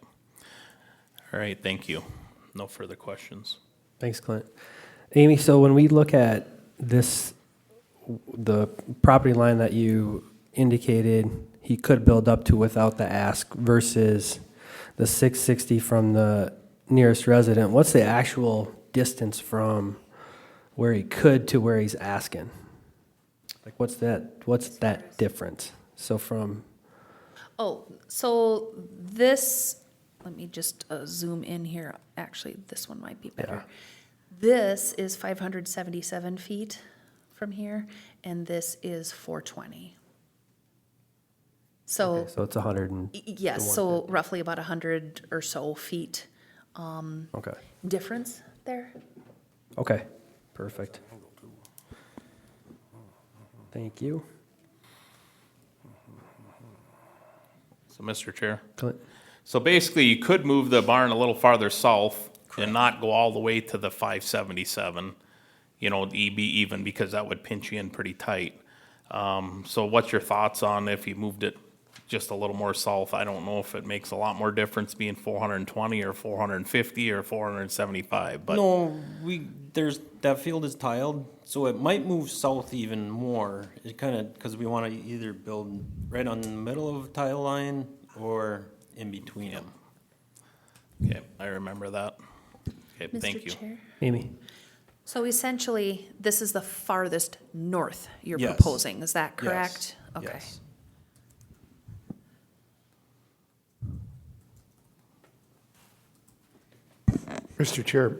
All right, thank you. No further questions. Thanks, Clint. Amy, so when we look at this, the property line that you indicated he could build up to without the ask versus the 660 from the nearest resident, what's the actual distance from where he could to where he's asking? Like, what's that difference? So from, Oh, so this, let me just zoom in here. Actually, this one might be better. This is 577 feet from here, and this is 420. So, okay, so it's 100 and, yes, so roughly about 100 or so feet okay, difference there. okay, perfect. Thank you. So, Mr. Chair? Clint? So basically, you could move the barn a little farther south and not go all the way to the 577, you know, be even, because that would pinch you in pretty tight. So what's your thoughts on if you moved it just a little more south? I don't know if it makes a lot more difference being 420 or 450 or 475, but. No, that field is tiled, so it might move south even more. It kind of, because we want to either build right on the middle of a tile line or in between them. Okay, I remember that. Okay, thank you. Mr. Chair? Amy? So essentially, this is the farthest north you're Yes. proposing, is that Yes, correct? Okay. yes. Mr. Chair,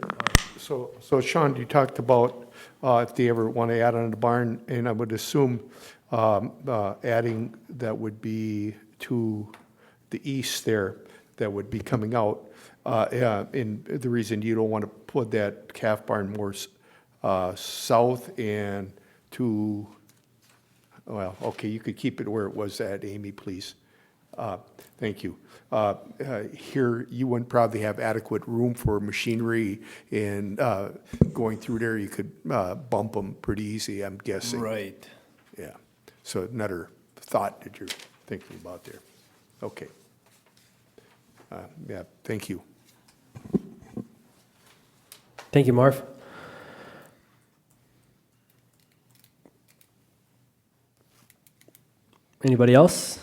so Sean, you talked about if they ever want to add on the barn, and I would assume adding that would be to the east there, that would be coming out. And the reason you don't want to put that calf barn more south and to, well, okay, you could keep it where it was at, Amy, please. Thank you. Here, you wouldn't probably have adequate room for machinery, and going through there, you could bump them pretty easy, I'm guessing. Right. Yeah. So another thought that you're thinking about there. Okay. Yeah, thank you. Thank you, Marv. Anybody else?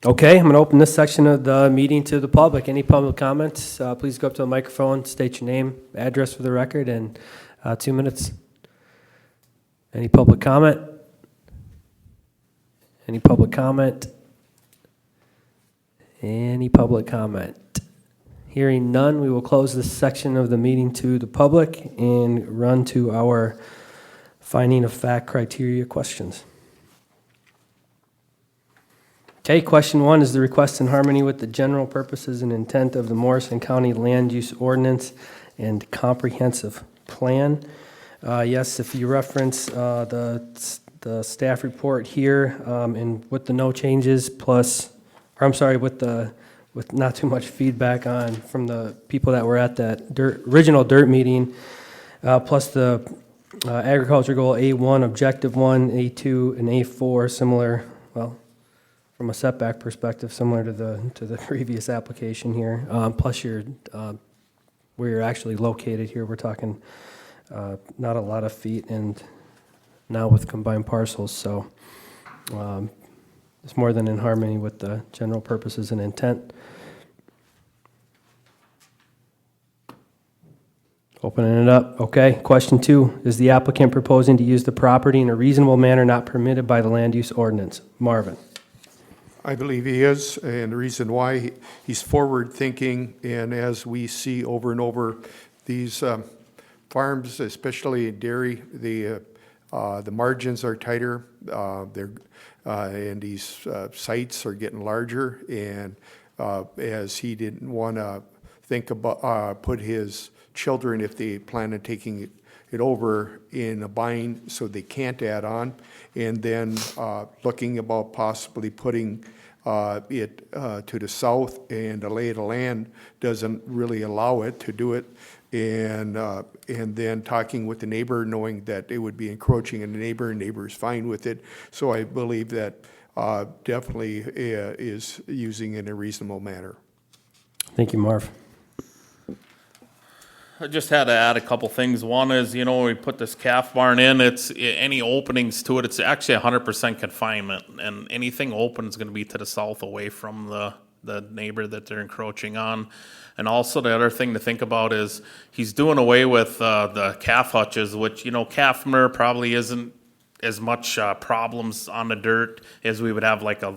Okay, I'm going to open this section of the meeting to the public. Any public comments? Please go up to the microphone, state your name, address for the record, and 2 minutes. Any public comment? Any public comment? Any public comment? Hearing none, we will close this section of the meeting to the public and run to our finding of fact criteria questions. Okay, question 1, is the request in harmony with the general purposes and intent of the Morrison County Land Use Ordinance and Comprehensive Plan? Yes, if you reference the staff report here, and with the no changes plus, or I'm sorry, with not too much feedback on from the people that were at that original dirt meeting, plus the agriculture goal A1, objective 1, A2, and A4, similar, well, from a setback perspective, similar to the previous application here. Plus where you're actually located here, we're talking not a lot of feet, and now with combined parcels, so it's more than in harmony with the general purposes and intent. Opening it up. Okay, question 2, is the applicant proposing to use the property in a reasonable manner not permitted by the land use ordinance? Marvin. I believe he is, and the reason why, he's forward-thinking, and as we see over and over, these farms, especially dairy, the margins are tighter, and these sites are getting larger, and as he didn't want to think about, put his children, if they plan on taking it over, in a bind so they can't add on, and then looking about possibly putting it to the south, and the lay of the land doesn't really allow it to do it, and then talking with the neighbor, knowing that it would be encroaching on the neighbor, and neighbor's fine with it. So I believe that definitely is using in a reasonable manner. Thank you, Marv. I just had to add a couple things. One is, we put this calf barn in, it's, any openings to it, it's actually 100% confinement, and anything open is gonna be to the south, away from the neighbor that they're encroaching on. And also the other thing to think about is, he's doing away with the calf hutches, which, calf manure probably isn't as much problems on the dirt as we would have like a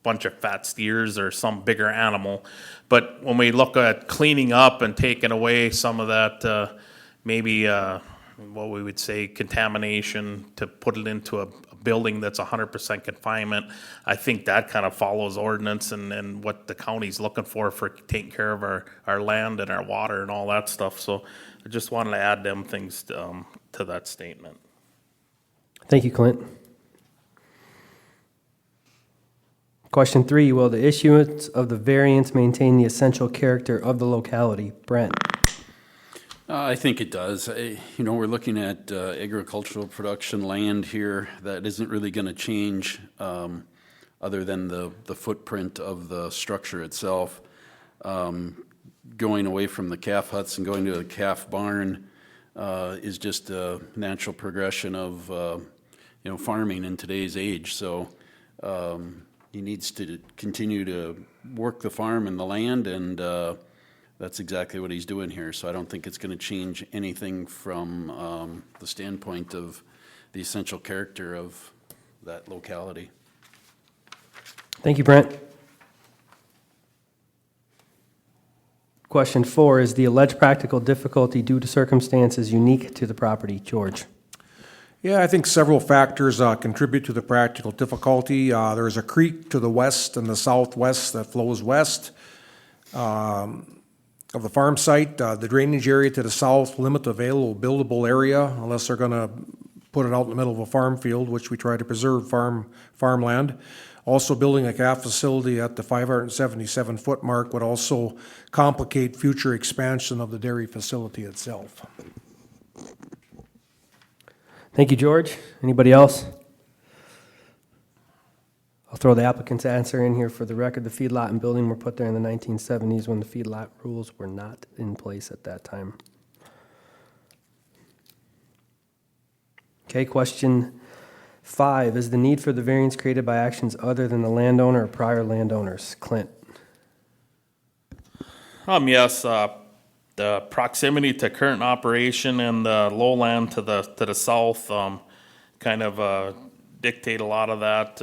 bunch of fat steers or some bigger animal. But when we look at cleaning up and taking away some of that, maybe what we would say contamination, to put it into a building that's 100% confinement, I think that kind of follows ordinance and what the county's looking for taking care of our land and our water and all that stuff. So I just wanted to add them things to that statement. Thank you, Clint. Question 3, will the issuance of the variance maintain the essential character of the locality? Brent. I think it does. We're looking at agricultural production land here that isn't really going to change other than the footprint of the structure itself. Going away from the calf huts and going to a calf barn is just a natural progression of farming in today's age. So he needs to continue to work the farm and the land, and that's exactly what he's doing here. So I don't think it's going to change anything from the standpoint of the essential character of that locality. Thank you, Brent. Question 4, is the alleged practical difficulty due to circumstances unique to the property? George. Yeah, I think several factors contribute to the practical difficulty. There's a creek to the west and the southwest that flows west of the farm site. The drainage area to the south limit the available buildable area unless they're going to put it out in the middle of a farm field, which we try to preserve farmland. Also, building a calf facility at the 577-foot mark would also complicate future expansion of the dairy facility itself. Thank you, George. Anybody else? I'll throw the applicant's answer in here for the record. The feedlot and building were put there in the 1970s when the feedlot rules were not in place at that time. Okay, question 5. Is the need for the variance created by actions other than the landowner or prior landowners? Clint. Yes, the proximity to current operation and the lowland to the south kind of dictate a lot of that.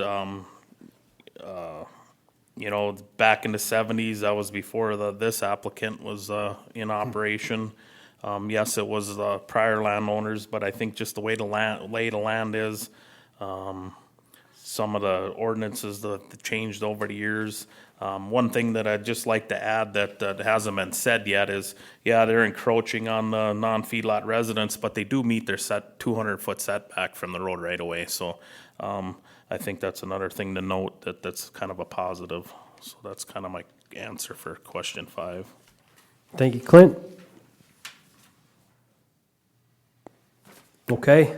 Back in the 70s, that was before this applicant was in operation. Yes, it was prior landowners, but I think just the way the land is, some of the ordinances that changed over the years. One thing that I'd just like to add that hasn't been said yet is, yeah, they're encroaching on the non-feedlot residents, but they do meet their 200-foot setback from the road right away. So I think that's another thing to note, that's kind of a positive. So that's kind of my answer for question 5. Thank you, Clint. Okay.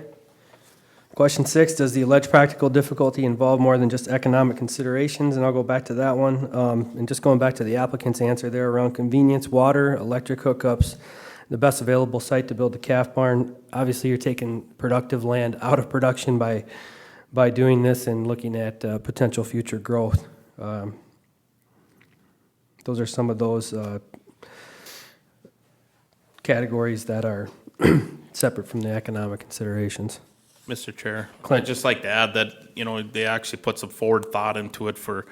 Question 6, does the alleged practical difficulty involve more than just economic considerations? And I'll go back to that one. And just going back to the applicant's answer there around convenience, water, electric hookups, the best available site to build the calf barn. Obviously, you're taking productive land out of production by doing this and looking at potential future growth. Those are some of those categories that are separate from the economic considerations. Mr. Chair, Clint. I'd just like to add that, they actually put some forward thought into it for,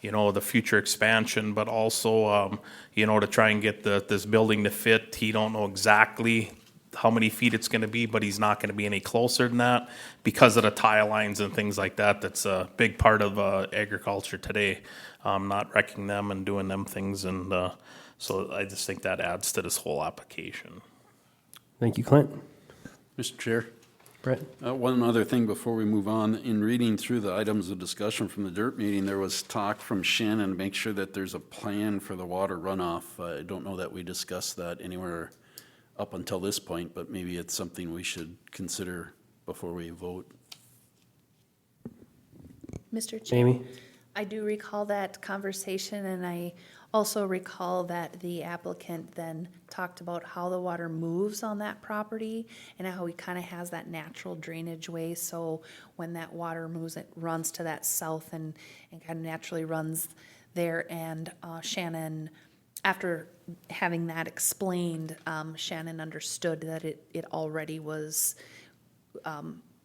the future expansion, but also, to try and get this building to fit. He don't know exactly how many feet it's gonna be, but he's not gonna be any closer than that because of the tile lines and things like that. That's a big part of agriculture today, not wrecking them and doing them things. And so I just think that adds to this whole application. Thank you, Clint. Mr. Chair? Brett? One other thing before we move on. In reading through the items of discussion from the DIRT meeting, there was talk from Shannon to make sure that there's a plan for the water runoff. I don't know that we discussed that anywhere up until this point, but maybe it's something we should consider before we vote. Mr. Chair? Amy? I do recall that conversation, and I also recall that the applicant then talked about how the water moves on that property and how he kind of has that natural drainage way. So when that water moves, it runs to that south and kind of naturally runs there. And Shannon, after having that explained, Shannon understood that it already was,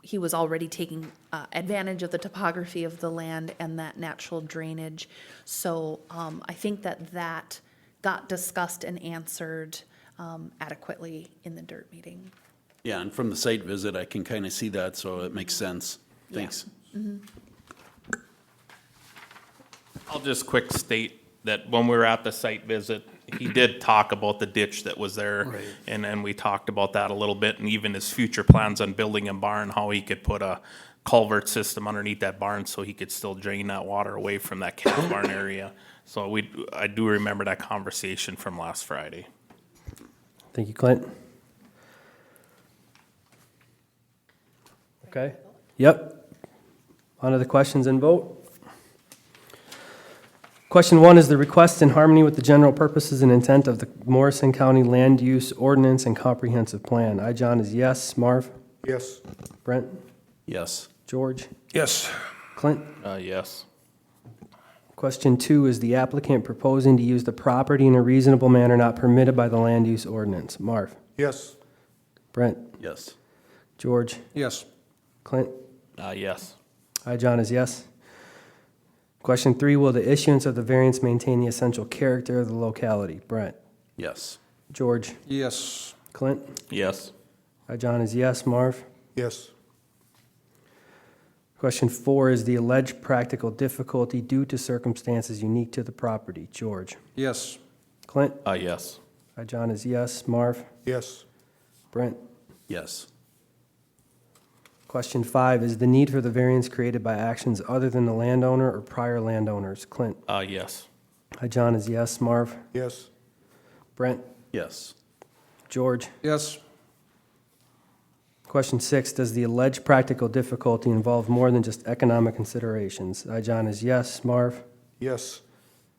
he was already taking advantage of the topography of the land and that natural drainage. So I think that got discussed and answered adequately in the DIRT meeting. Yeah, and from the site visit, I can kind of see that, so it makes sense. Thanks. I'll just quick state that when we were at the site visit, he did talk about the ditch that was there. Right. And then we talked about that a little bit, and even his future plans on building a barn, how he could put a culvert system underneath that barn so he could still drain that water away from that calf barn area. So I do remember that conversation from last Friday. Thank you, Clint. Okay. Yep. On to the questions and vote. Question 1, is the request in harmony with the general purposes and intent of the Morrison County Land Use Ordinance and Comprehensive Plan? I, John, is yes. Marv? Yes. Brent? Yes. George? Yes. Clint? Yes. Question 2, is the applicant proposing to use the property in a reasonable manner not permitted by the land use ordinance? Marv? Yes. Brent? Yes. George? Yes. Clint? Yes. I, John, is yes. Question 3, will the issuance of the variance maintain the essential character of the locality? Brent? Yes. George? Yes. Clint? Yes. I, John, is yes. Marv? Yes. Question 4, is the alleged practical difficulty due to circumstances unique to the property? George? Yes. Clint? Yes. I, John, is yes. Marv? Yes. Brent? Yes. Question 5, is the need for the variance created by actions other than the landowner or prior landowners? Clint? Yes. I, John, is yes. Marv? Yes. Brent? Yes. George? Yes. Question 6, does the alleged practical difficulty involve more than just economic considerations? I, John, is yes. Marv? Yes.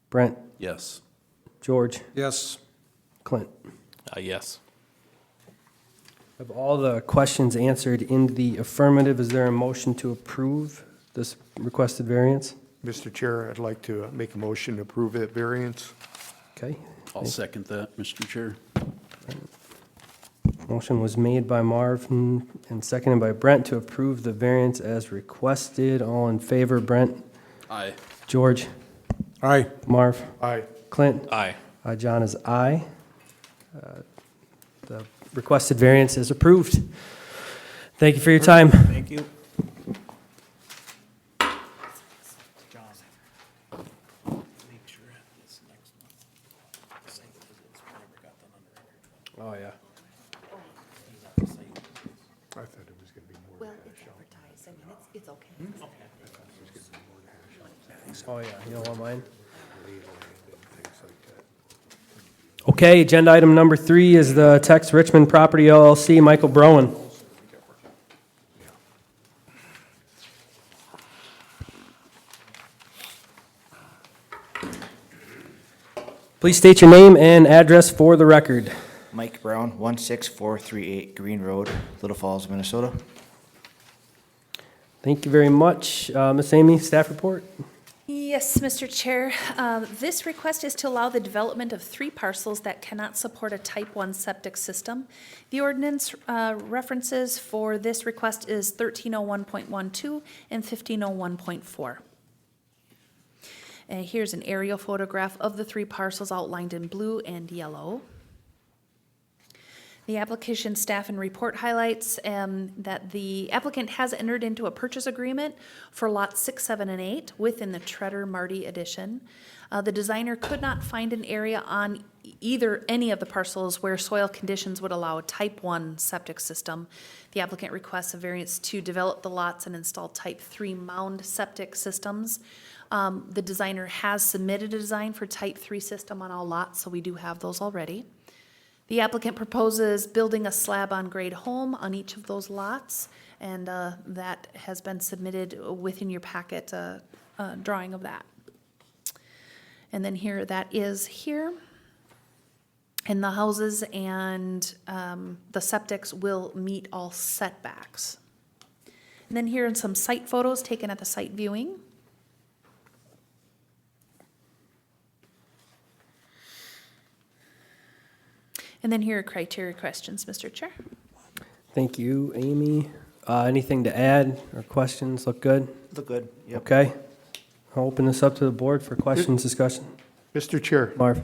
Brent? Yes. George? Yes. Clint? Yes. Of all the questions answered in the affirmative, is there a motion to approve this requested variance? Mr. Chair, I'd like to make a motion to approve that variance. Okay. I'll second that, Mr. Chair. Motion was made by Marv and seconded by Brent to approve the variance as requested. All in favor, Brent? Aye. George? Aye. Marv? Aye. Clint? Aye. John is aye. The requested variance is approved. Thank you for your time. Thank you. it's okay. Oh, yeah, you don't want mine? Okay, agenda item number 3 is the Tex Richmond Property LLC, Michael Browen. Please state your name and address for the record. Mike Brown, 16438 Green Road, Little Falls, Minnesota. Thank you very much. Ms. Amy, staff report? Yes, Mr. Chair. This request is to allow the development of 3 parcels that cannot support a type 1 septic system. The ordinance references for this request is 1301.12 and 1501.4. And here's an aerial photograph of the 3 parcels outlined in blue and yellow. The application staff and report highlights that the applicant has entered into a purchase agreement for lots 6, 7, and 8 within the Treader-Marty addition. The designer could not find an area on any of the parcels where soil conditions would allow a type 1 septic system. The applicant requests a variance to develop the lots and install type 3 mound septic systems. The designer has submitted a design for type 3 system on all lots, so we do have those already. The applicant proposes building a slab-on-grade home on each of those lots, and that has been submitted within your packet, a drawing of that. And then here, that is here. And the houses and the septics will meet all setbacks. And then here are some site photos taken at the site viewing. And then here are criteria questions, Mr. Chair. Thank you, Amy. Anything to add or questions? Look good? Look good, yep. Okay. I'll open this up to the board for questions, discussion. Mr. Chair. Marv?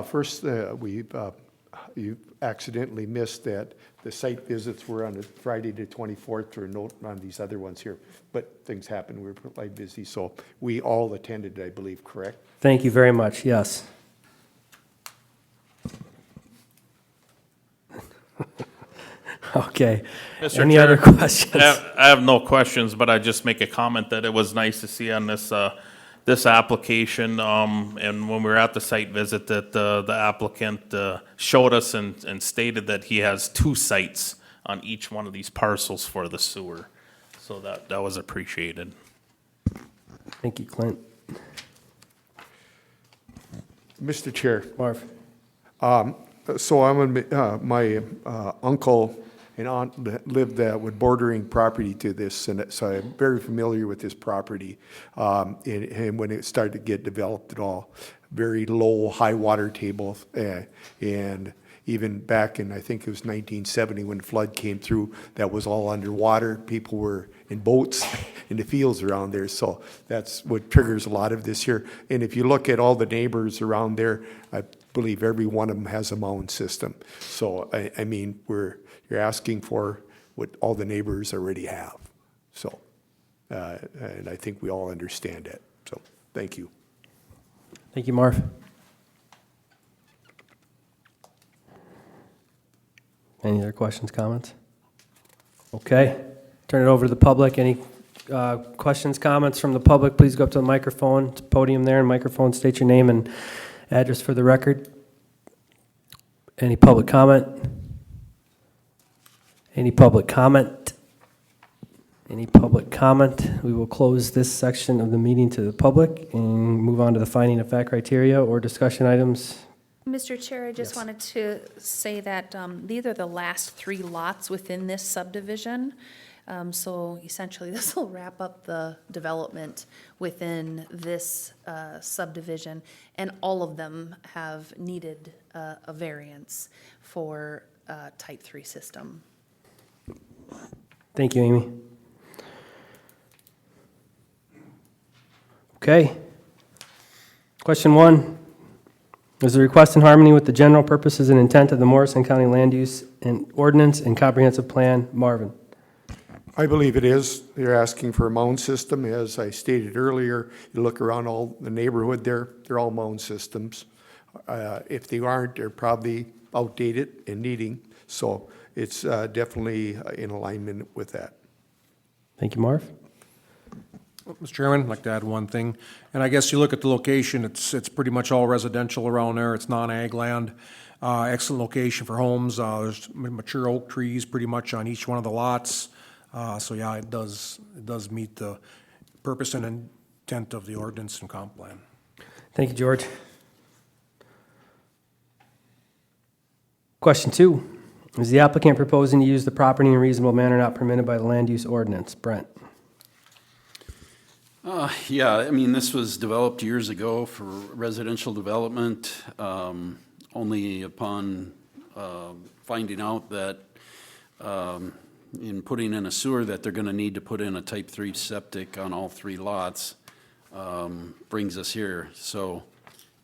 First, you accidentally missed that the site visits were on Friday the 24th, or note on these other ones here, but things happened, we were quite busy, so we all attended, I believe, correct? Thank you very much, yes. Okay. Mr. Any Chair, other questions? I have no questions, but I just make a comment that it was nice to see on this, this application, and when we were at the site visit, that the applicant showed us and stated that he has 2 sites on each one of these parcels for the sewer. So that was appreciated. Thank you, Clint. Mr. Chair. Marv? So my uncle and aunt lived with bordering property to this, and so I'm very familiar with this property. And when it started to get developed at all, very low, high water table, and even back in, I think it was 1970, when the flood came through, that was all underwater. People were in boats in the fields around there, so that's what triggers a lot of this here. And if you look at all the neighbors around there, I believe every one of them has a mound system. So, I mean, you're asking for what all the neighbors already have. So, and I think we all understand it. So, thank you. Thank you, Marv. Any other questions, comments? Okay, turn it over to the public. Any questions, comments from the public? Please go up to the microphone, podium there, and microphone, state your name and address for the record. Any public comment? Any public comment? Any public comment? We will close this section of the meeting to the public and move on to the finding of fact criteria or discussion items. Mr. Chair, I just wanted to say that these are the last 3 lots within this subdivision. So essentially, this will wrap up the development within this subdivision, and all of them have needed a variance for type 3 system. Thank you, Amy. Okay. Question 1. Is the request in harmony with the general purposes and intent of the Morrison County Land Use and Ordinance and Comprehensive Plan? Marvin? I believe it is. They're asking for a mound system. As I stated earlier, you look around all the neighborhood there, they're all mound systems. If they aren't, they're probably outdated and needing. So it's definitely in alignment with that. Thank you, Marv. Mr. Chairman, I'd like to add one thing. And I guess you look at the location, it's pretty much all residential around there. It's non-ag land. Excellent location for homes. There's mature oak trees pretty much on each one of the lots. So yeah, it does meet the purpose and intent of the ordinance and comp plan. Thank you, George. Question 2, is the applicant proposing to use the property in a reasonable manner not permitted by the land use ordinance? Brent? Yeah, I mean, this was developed years ago for residential development. Only upon finding out that in putting in a sewer that they're gonna need to put in a type 3 septic on all 3 lots brings us here. So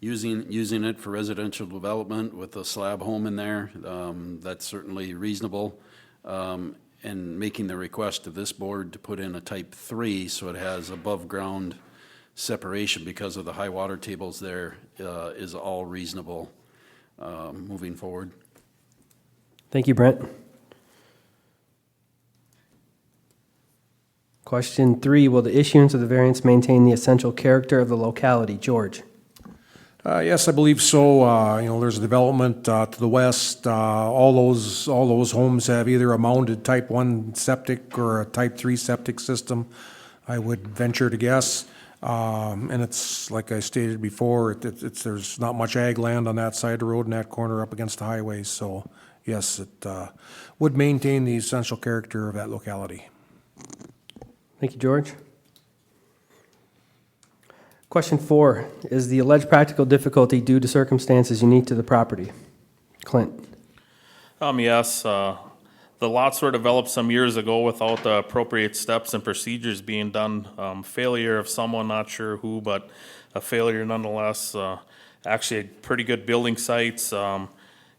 using it for residential development with a slab home in there, that's certainly reasonable. And making the request to this board to put in a type 3 so it has above ground separation because of the high water tables there is all reasonable moving forward. Thank you, Brent. Question 3, will the issuance of the variance maintain the essential character of the locality? George? Yes, I believe so. There's a development to the west. All those homes have either a mounted type 1 septic or a type 3 septic system, I would venture to guess. And it's, like I stated before, there's not much ag land on that side of the road in that corner up against the highway. So, yes, it would maintain the essential character of that locality. Thank you, George. Question 4, is the alleged practical difficulty due to circumstances unique to the property? Clint? Yes, the lots were developed some years ago without the appropriate steps and procedures being done. Failure of someone, not sure who, but a failure nonetheless. Actually, pretty good building sites.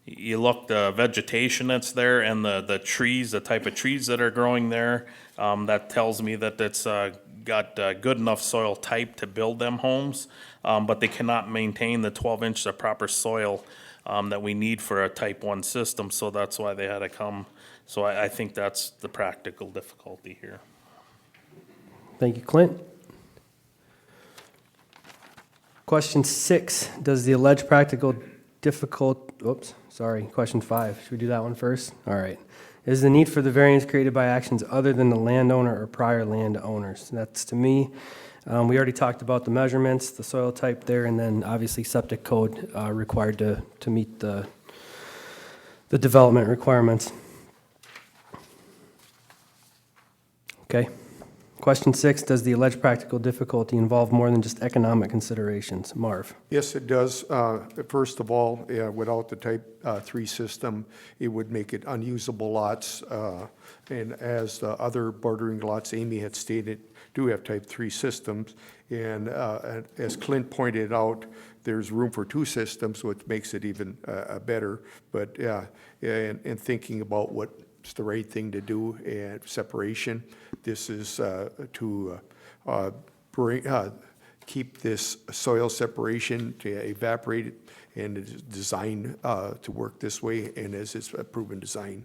You look the vegetation that's there and the trees, the type of trees that are growing there, that tells me that it's got good enough soil type to build them homes, but they cannot maintain the 12 inches of proper soil that we need for a type 1 system, so that's why they had to come. So I think that's the practical difficulty here. Thank you, Clint. Question 6, does the alleged practical question 5. Should we do that one first? All right. Is the need for the variance created by actions other than the landowner or prior landowners? That's to me. We already talked about the measurements, the soil type there, and then obviously septic code required to meet the development requirements. Okay. Question 6, does the alleged practical difficulty involve more than just economic considerations? Marv? Yes, it does. First of all, without the type 3 system, it would make it unusable lots. And as the other bordering lots Amy had stated do have type 3 systems. And as Clint pointed out, there's room for 2 systems, which makes it even better. But yeah, and thinking about what's the right thing to do and separation, this is to keep this soil separation to evaporate it, and it's designed to work this way, and as it's a proven design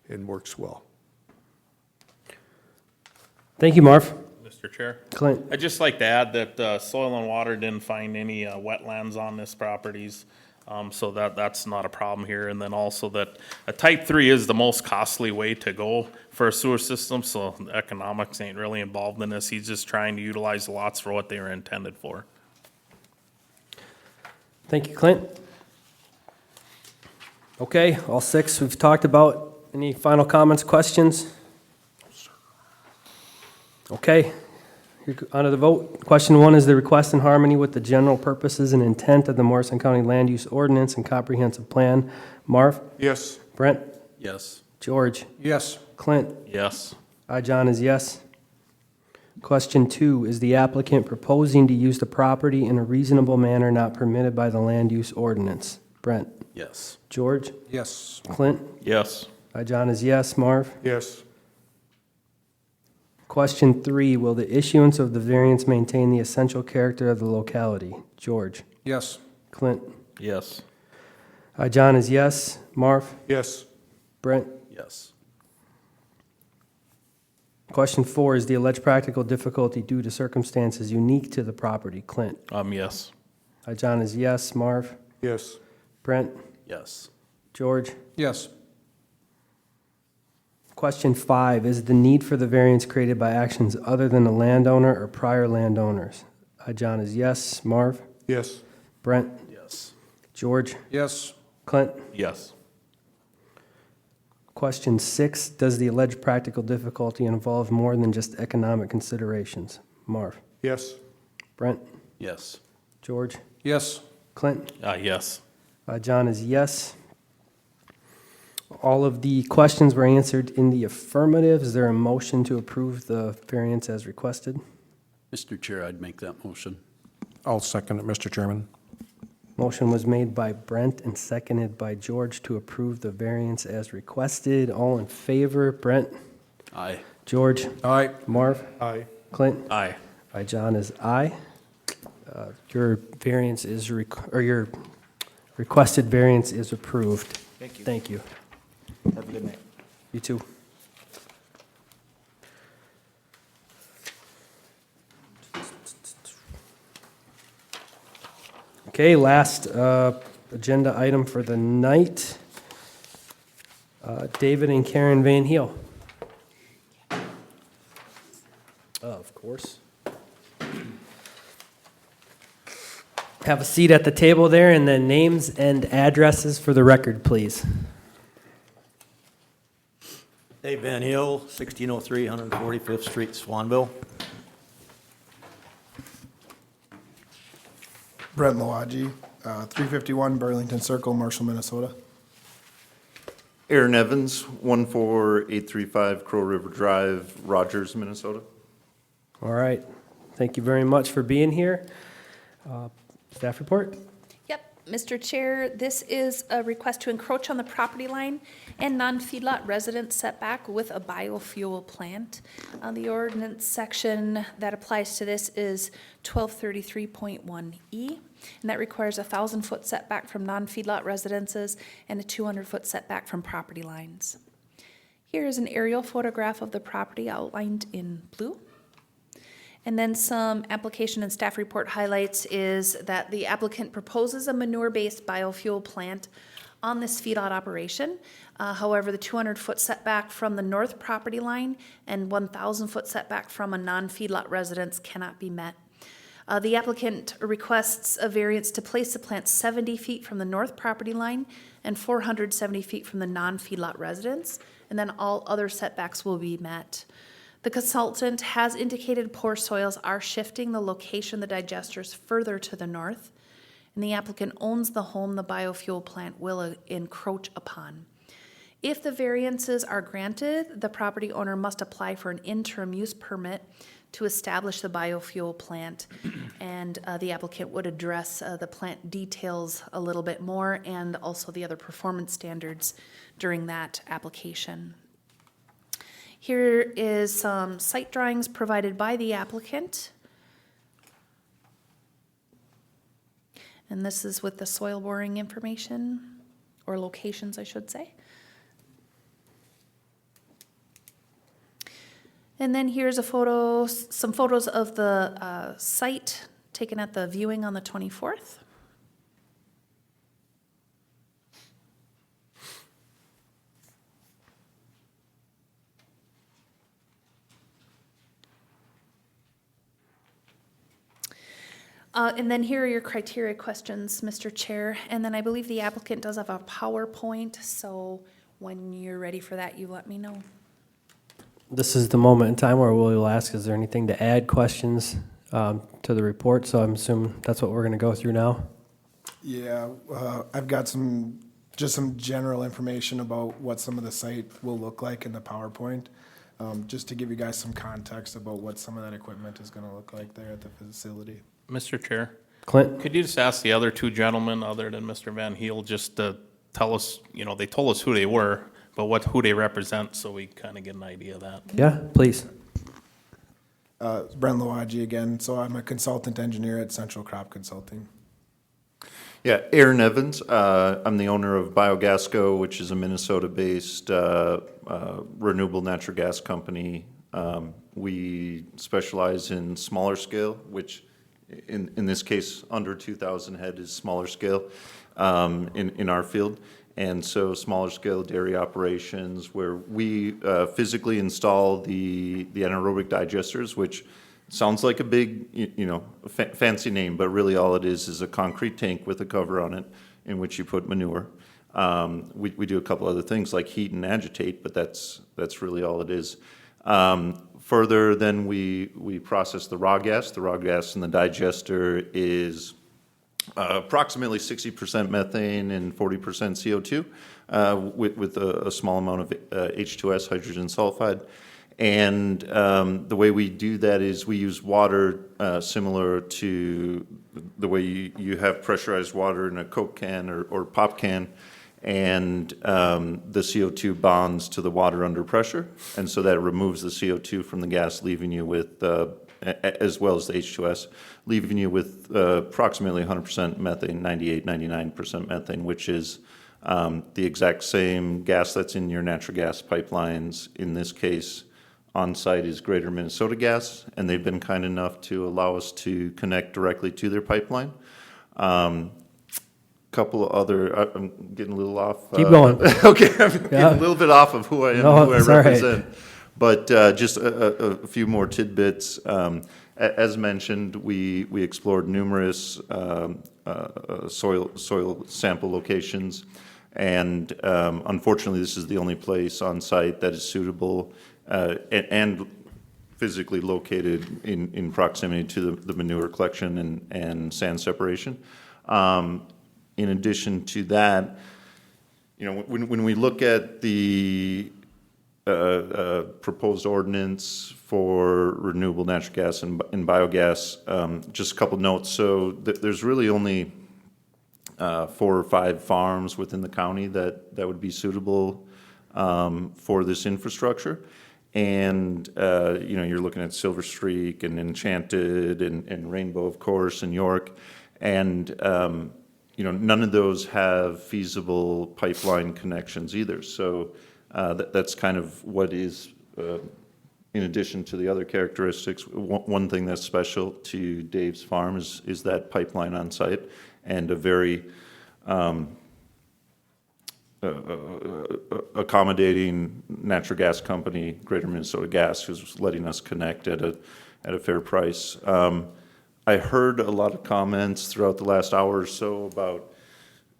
and works well. Thank you, Marv. Mr. Chair? Clint? I'd just like to add that Soil and Water didn't find any wetlands on this properties, so that's not a problem here. And then also that a type 3 is the most costly way to go for a sewer system, so economics ain't really involved in this. He's just trying to utilize the lots for what they were intended for. Thank you, Clint. Okay, all 6 we've talked about. Any final comments, questions? Okay, on to the vote. Question 1, is the request in harmony with the general purposes and intent of the Morrison County Land Use Ordinance and Comprehensive Plan? Marv? Yes. Brent? Yes. George? Yes. Clint? Yes. John is yes. Question 2, is the applicant proposing to use the property in a reasonable manner not permitted by the Land Use Ordinance? Brent? Yes. George? Yes. Clint? Yes. John is yes. Marv? Yes. Question 3, will the issuance of the variance maintain the essential character of the locality? George? Yes. Clint? Yes. John is yes. Marv? Yes. Brent? Yes. Question 4, is the alleged practical difficulty due to circumstances unique to the property? Clint? Yes. John is yes. Marv? Yes. Brent? Yes. George? Yes. Question 5, is the need for the variance created by actions other than the landowner or prior landowners? John is yes. Marv? Yes. Brent? Yes. George? Yes. Clint? Yes. Question 6, does the alleged practical difficulty involve more than just economic considerations? Marv? Yes. Brent? Yes. George? Yes. Clint? Yes. John is yes. All of the questions were answered in the affirmative. Is there a motion to approve the variance as requested? Mr. Chair, I'd make that motion. I'll second it, Mr. Chairman. Motion was made by Brent and seconded by George to approve the variance as requested. All in favor? Brent? Aye. George? Aye. Marv? Aye. Clint? Aye. John is aye. Your variance is, your requested variance is approved. Thank you. Thank you. Have a good night. You too. Okay, last agenda item for the night. David and Karen Van Heel. Of course. Have a seat at the table there, and then names and addresses for the record, please. Dave Van Hill, 1603 145th Street, Swanville. Brent Loagi, 351 Burlington Circle, Marshall, Minnesota. Aaron Evans, 14835 Crow River Drive, Rogers, Minnesota. All right. Thank you very much for being here. Staff report? Yep, Mr. Chair, this is a request to encroach on the property line and non-feedlot resident setback with a biofuel plant. The ordinance section that applies to this is 1233.1E, and that requires a 1,000-foot setback from non-feedlot residences and a 200-foot setback from property lines. Here is an aerial photograph of the property outlined in blue. And then some application and staff report highlights is that the applicant proposes a manure-based biofuel plant on this feedlot operation. However, the 200-foot setback from the north property line and 1,000-foot setback from a non-feedlot residence cannot be met. The applicant requests a variance to place the plant 70 feet from the north property line and 470 feet from the non-feedlot residence, and then all other setbacks will be met. The consultant has indicated poor soils are shifting the location of the digesters further to the north, and the applicant owns the home the biofuel plant will encroach upon. If the variances are granted, the property owner must apply for an interim use permit to establish the biofuel plant, and the applicant would address the plant details a little bit more and also the other performance standards during that application. Here is some site drawings provided by the applicant. And this is with the soil boring information, or locations, I should say. And then here's a photo, some photos of the site taken at the viewing on the 24th. And then here are your criteria questions, Mr. Chair. And then I believe the applicant does have a PowerPoint, so when you're ready for that, you let me know. This is the moment in time where we'll ask, is there anything to add, questions to the report? So I'm assuming that's what we're going to go through now. Yeah, I've got just some general information about what some of the site will look like in the PowerPoint, just to give you guys some context about what some of that equipment is going to look like there at the facility. Mr. Chair, Clint? could you just ask the other two gentlemen, other than Mr. Van Heel, just to tell us, they told us who they were, but who they represent, so we kind of get an idea of that. Yeah, please. Brent Loagi again, so I'm a consultant engineer at Central Crop Consulting. Yeah, Aaron Evans. I'm the owner of Biogasco, which is a Minnesota-based renewable natural gas company We specialize in smaller scale, which in this case, under 2,000 head is smaller scale in our field. And so smaller scale dairy operations where we physically install the anaerobic digesters, which sounds like a big, fancy name, but really all it is a concrete tank with a cover on it in which you put manure. We do a couple other things like heat and agitate, but that's really all it is. Further, then we process the raw gas. The raw gas in the digester is approximately 60% methane and 40% CO2 with a small amount of H2S, hydrogen sulfide. And the way we do that is we use water similar to the way you have pressurized water in a Coke can or pop can, and the CO2 bonds to the water under pressure, and so that removes the CO2 from the gas, leaving you with, as well as the H2S, leaving you with approximately 100% methane, 98, 99% methane, which is the exact same gas that's in your natural gas pipelines. In this case, on-site is Greater Minnesota Gas, and they've been kind enough to allow us to connect directly to their pipeline. Couple of other, I'm getting a little off. Keep going. Okay, I'm getting a little bit off of who I am and who I represent. Right. But just a few more tidbits. As mentioned, we explored numerous soil sample locations, and unfortunately, this is the only place on site that is suitable and physically located in proximity to the manure collection and sand separation. In addition to that, when we look at the proposed ordinance for renewable natural gas and biogas, just a couple notes. So there's really only 4 or 5 farms within the county that would be suitable for this infrastructure. And, you're looking at Silver Streak and Enchanted and Rainbow, of course, and York. And, none of those have feasible pipeline connections either. So that's kind of what is, in addition to the other characteristics, one thing that's special to Dave's farm is that pipeline on site and a very accommodating natural gas company, Greater Minnesota Gas, who's letting us connect at a fair price. I heard a lot of comments throughout the last hour or so about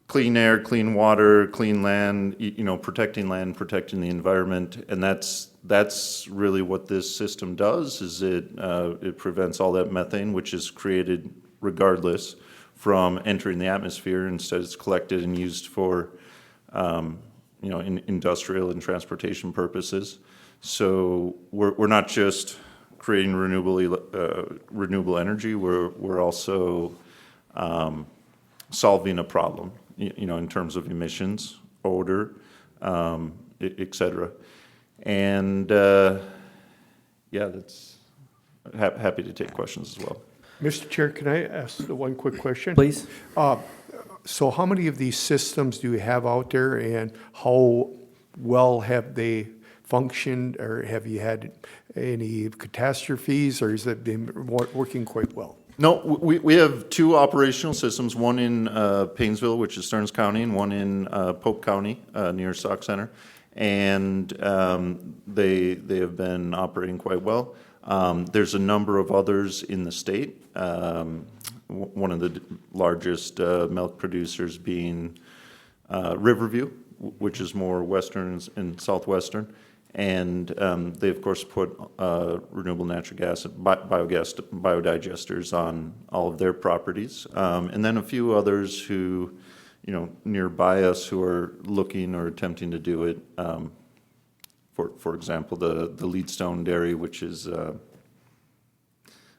clean air, clean water, clean land, protecting land, protecting the environment, and that's really what this system does. Is it prevents all that methane, which is created regardless from entering the atmosphere. Instead, it's collected and used for in industrial and transportation purposes. So we're not just creating renewable energy. We're also solving a problem, in terms of emissions, odor, et cetera. And that's happy to take questions as well. Mr. Chair, can I ask one quick question? Please. So how many of these systems do you have out there, and how well have they functioned, or have you had any catastrophes, or has it been working quite well? No, we have 2 operational systems, one in Paynesville, which is Stearns County, and one in Polk County, near Sauk Center. And they have been operating quite well. There's a number of others in the state. One of the largest milk producers being Riverview, which is more western and southwestern. And they, of course, put renewable natural gas, biogas, biodigesters on all of their properties. And then a few others who, nearby us who are looking or attempting to do it. For example, the Leadstone Dairy, which is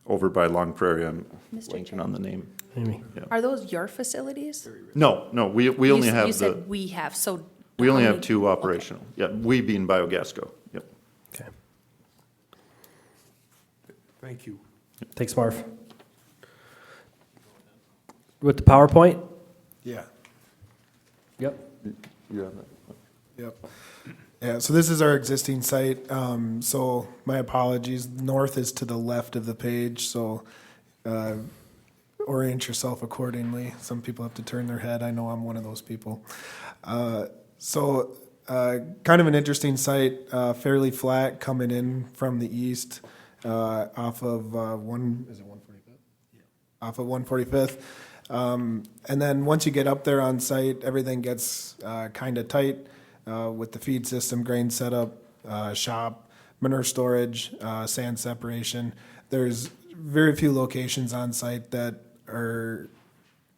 over by Long Prairie. I'm blanking on the name. Amy. Yeah. Are those your facilities? No, we only have You said we have, so. We only how have many- 2 operational. Yeah, we being Biogasco. Yep. Okay. Thank you. Thanks, Marv. With the PowerPoint? Yeah, Yep. You have that. yep. Yeah, so this is our existing site. So my apologies. North is to the left of the page, so orient yourself accordingly. Some people have to turn their head. I know I'm one of those people. Kind of an interesting site, fairly flat coming in from the east off of 145th? Yeah. Off of 145th. And then once you get up there on site, everything gets kind of tight with the feed system, grain setup, shop, manure storage, sand separation. There's very few locations on site that are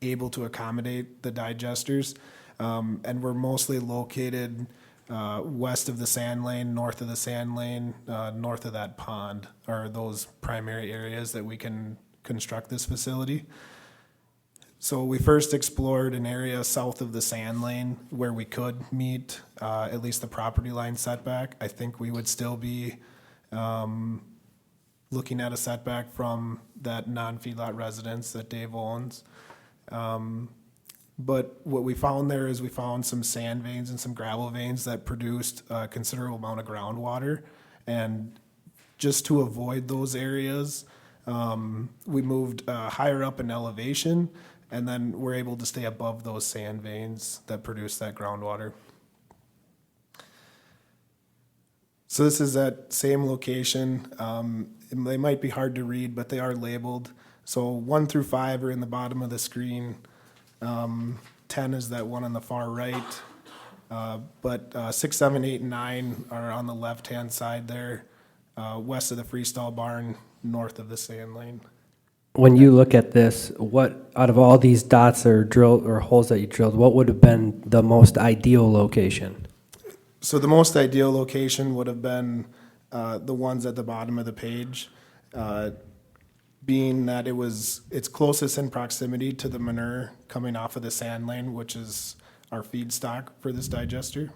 able to accommodate the digesters. And we're mostly located west of the sand lane, north of the sand lane, north of that pond are those primary areas that we can construct this facility. So we first explored an area south of the sand lane where we could meet at least the property line setback. I think we would still be looking at a setback from that non-feedlot residence that Dave owns. But what we found there is we found some sand veins and some gravel veins that produced a considerable amount of groundwater. And just to avoid those areas, we moved higher up in elevation, and then we're able to stay above those sand veins that produce that groundwater. So this is that same location. They might be hard to read, but they are labeled. So 1 through 5 are in the bottom of the screen. 10 is that one on the far right. But 6, 7, 8, and 9 are on the left-hand side there, west of the freestall barn, north of the sand lane. When you look at this, what, out of all these dots or drill or holes that you drilled, what would have been the most ideal location? So the most ideal location would have been the ones at the bottom of the page, being that it's closest in proximity to the manure coming off of the sand lane, which is our feedstock for this digester.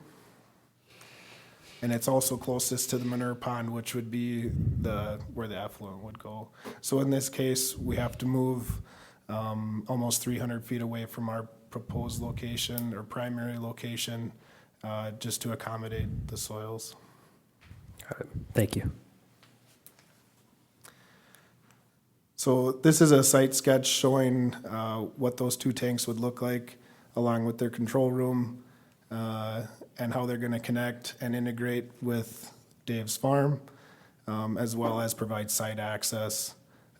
And it's also closest to the manure pond, which would be where the effluent would go. So in this case, we have to move almost 300 feet away from our proposed location or primary location just to accommodate the soils. Got it. Thank you. So this is a site sketch showing what those two tanks would look like, along with their control room, and how they're going to connect and integrate with Dave's farm, as well as provide site access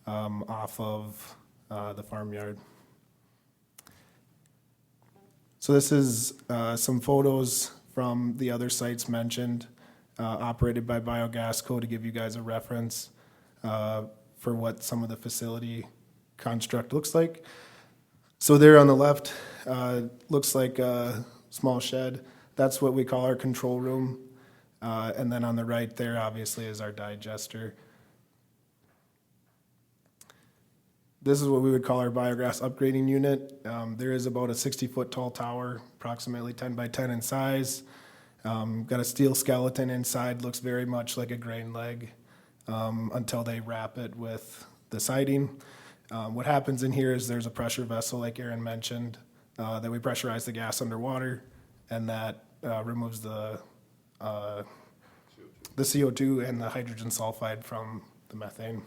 off of the farmyard. So this is some photos from the other sites mentioned, operated by Biogas Co. to give you guys a reference for what some of the facility construct looks like. So there on the left looks like a small shed. That's what we call our control room. And then on the right there, obviously, is our digester. This is what we would call our biogas upgrading unit. There is about a 60-foot tall tower, approximately 10 by 10 in size. Got a steel skeleton inside, looks very much like a grain leg until they wrap it with the siding. What happens in here is there's a pressure vessel, like Aaron mentioned, that we pressurize the gas underwater, and that removes the CO2 and the hydrogen sulfide from the methane.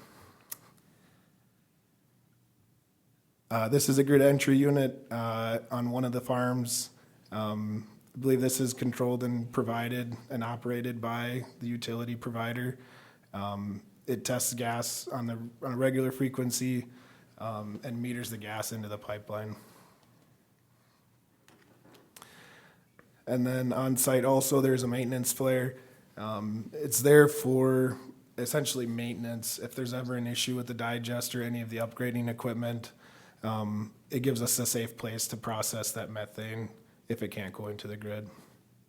This is a grid entry unit on one of the farms. I believe this is controlled and provided and operated by the utility provider. It tests gas on a regular frequency and meters the gas into the pipeline. And then on site also, there's a maintenance flare. It's there for essentially maintenance. If there's ever an issue with the digester, any of the upgrading equipment, it gives us a safe place to process that methane if it can't go into the grid.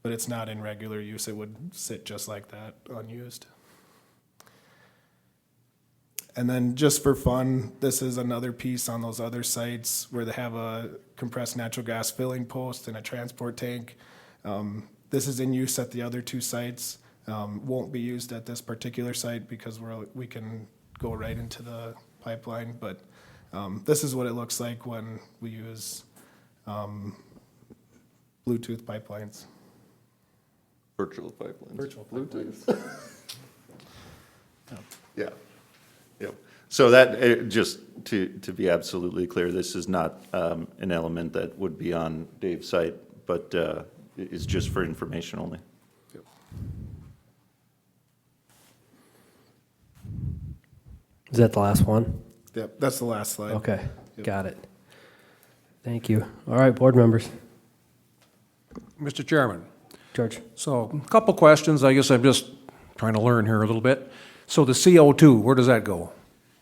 But it's not in regular use. It would sit just like that, unused. And then just for fun, this is another piece on those other sites where they have a compressed natural gas filling post and a transport tank. This is in use at the other two sites. Won't be used at this particular site because we can go right into the pipeline, but this is what it looks like when we use Bluetooth pipelines. Virtual pipelines. Virtual Bluetooth. Yeah, yep. So that, just to be absolutely clear, this is not an element that would be on Dave's site, but it's just for information only. Is that the last one? Yep, that's the last slide. Okay, Yep. got it. Thank you. All right, board members. Mr. Chairman, George? so a couple questions. I guess I'm just trying to learn here a little bit. So the CO2, where does that go?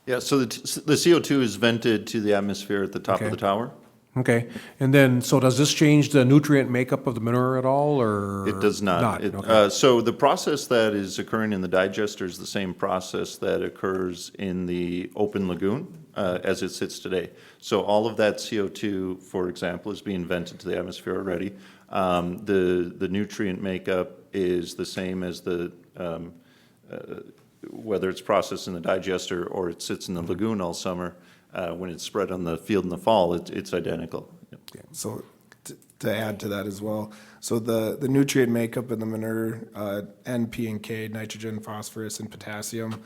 Yeah, so the CO2 is vented to the atmosphere at the top of Okay. the tower. Okay, and then, so does this change the nutrient makeup of the manure at all, or? It does not. Okay. So the process that is occurring in the digester is the same process that occurs in the open lagoon as it sits today. So all of that CO2, for example, is being vented to the atmosphere already. The nutrient makeup is the same as whether it's processed in the digester or it sits in the lagoon all summer. When it's spread on the field in the fall, it's identical. Okay, so to add to that as well, so the nutrient makeup in the manure, N, P, and K, nitrogen, phosphorus, and potassium,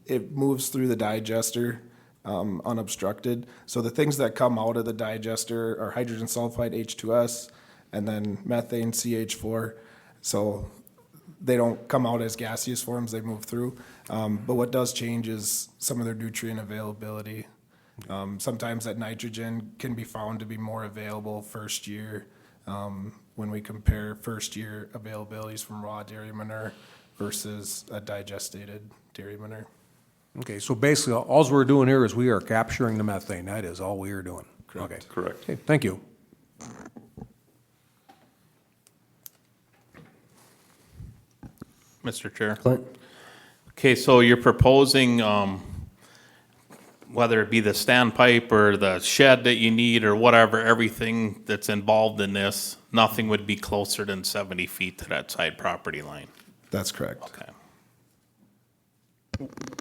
it moves through the digester unobstructed. So the things that come out of the digester are hydrogen sulfide, H2S, and then methane, CH4. So they don't come out as gaseous forms, they move through. But what does change is some of their nutrient availability. Sometimes that nitrogen can be found to be more available first year when we compare first year availabilities from raw dairy manure versus a digestated dairy manure. Okay, so basically, all we're doing here is we are capturing the methane. That is all we are doing. Correct. Okay. Correct. Okay, thank you. Mr. Chair. Clint? Okay, so you're proposing, whether it be the standpipe or the shed that you need or whatever, everything that's involved in this, nothing would be closer than 70 feet to that side property line. That's correct. Okay.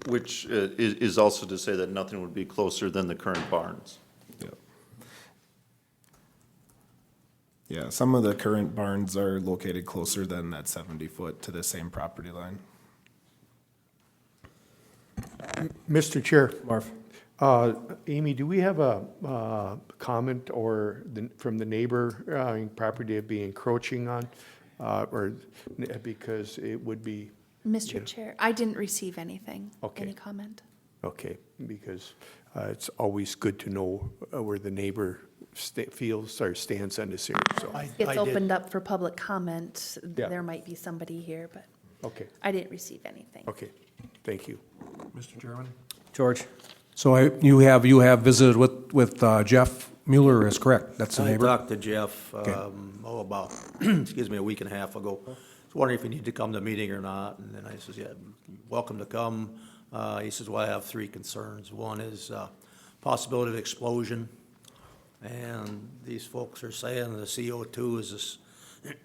Which is also to say that nothing would be closer than the current barns. Yep. Yeah, some of the current barns are located closer than that 70-foot to the same property line. Mr. Chair. Marv? Amy, do we have a comment from the neighbor property of being encroaching on? Or because it would be, Mr. Chair, I didn't receive anything. Okay. Any comment? okay, because it's always good to know where the neighbor feels or stands on this area, so. It's opened up for public comment. Yeah. There might be somebody here, but Okay, I didn't receive anything. okay, thank you. Mr. Chairman? George? So you have visited with Jeff Mueller, is correct? That's the I neighbor? talked to Jeff, about, excuse me, a week and a half ago. I was wondering if you need to come to a meeting or not, and then I says, yeah, welcome to come. He says, well, I have three concerns. One is possibility of explosion, and these folks are saying the CO2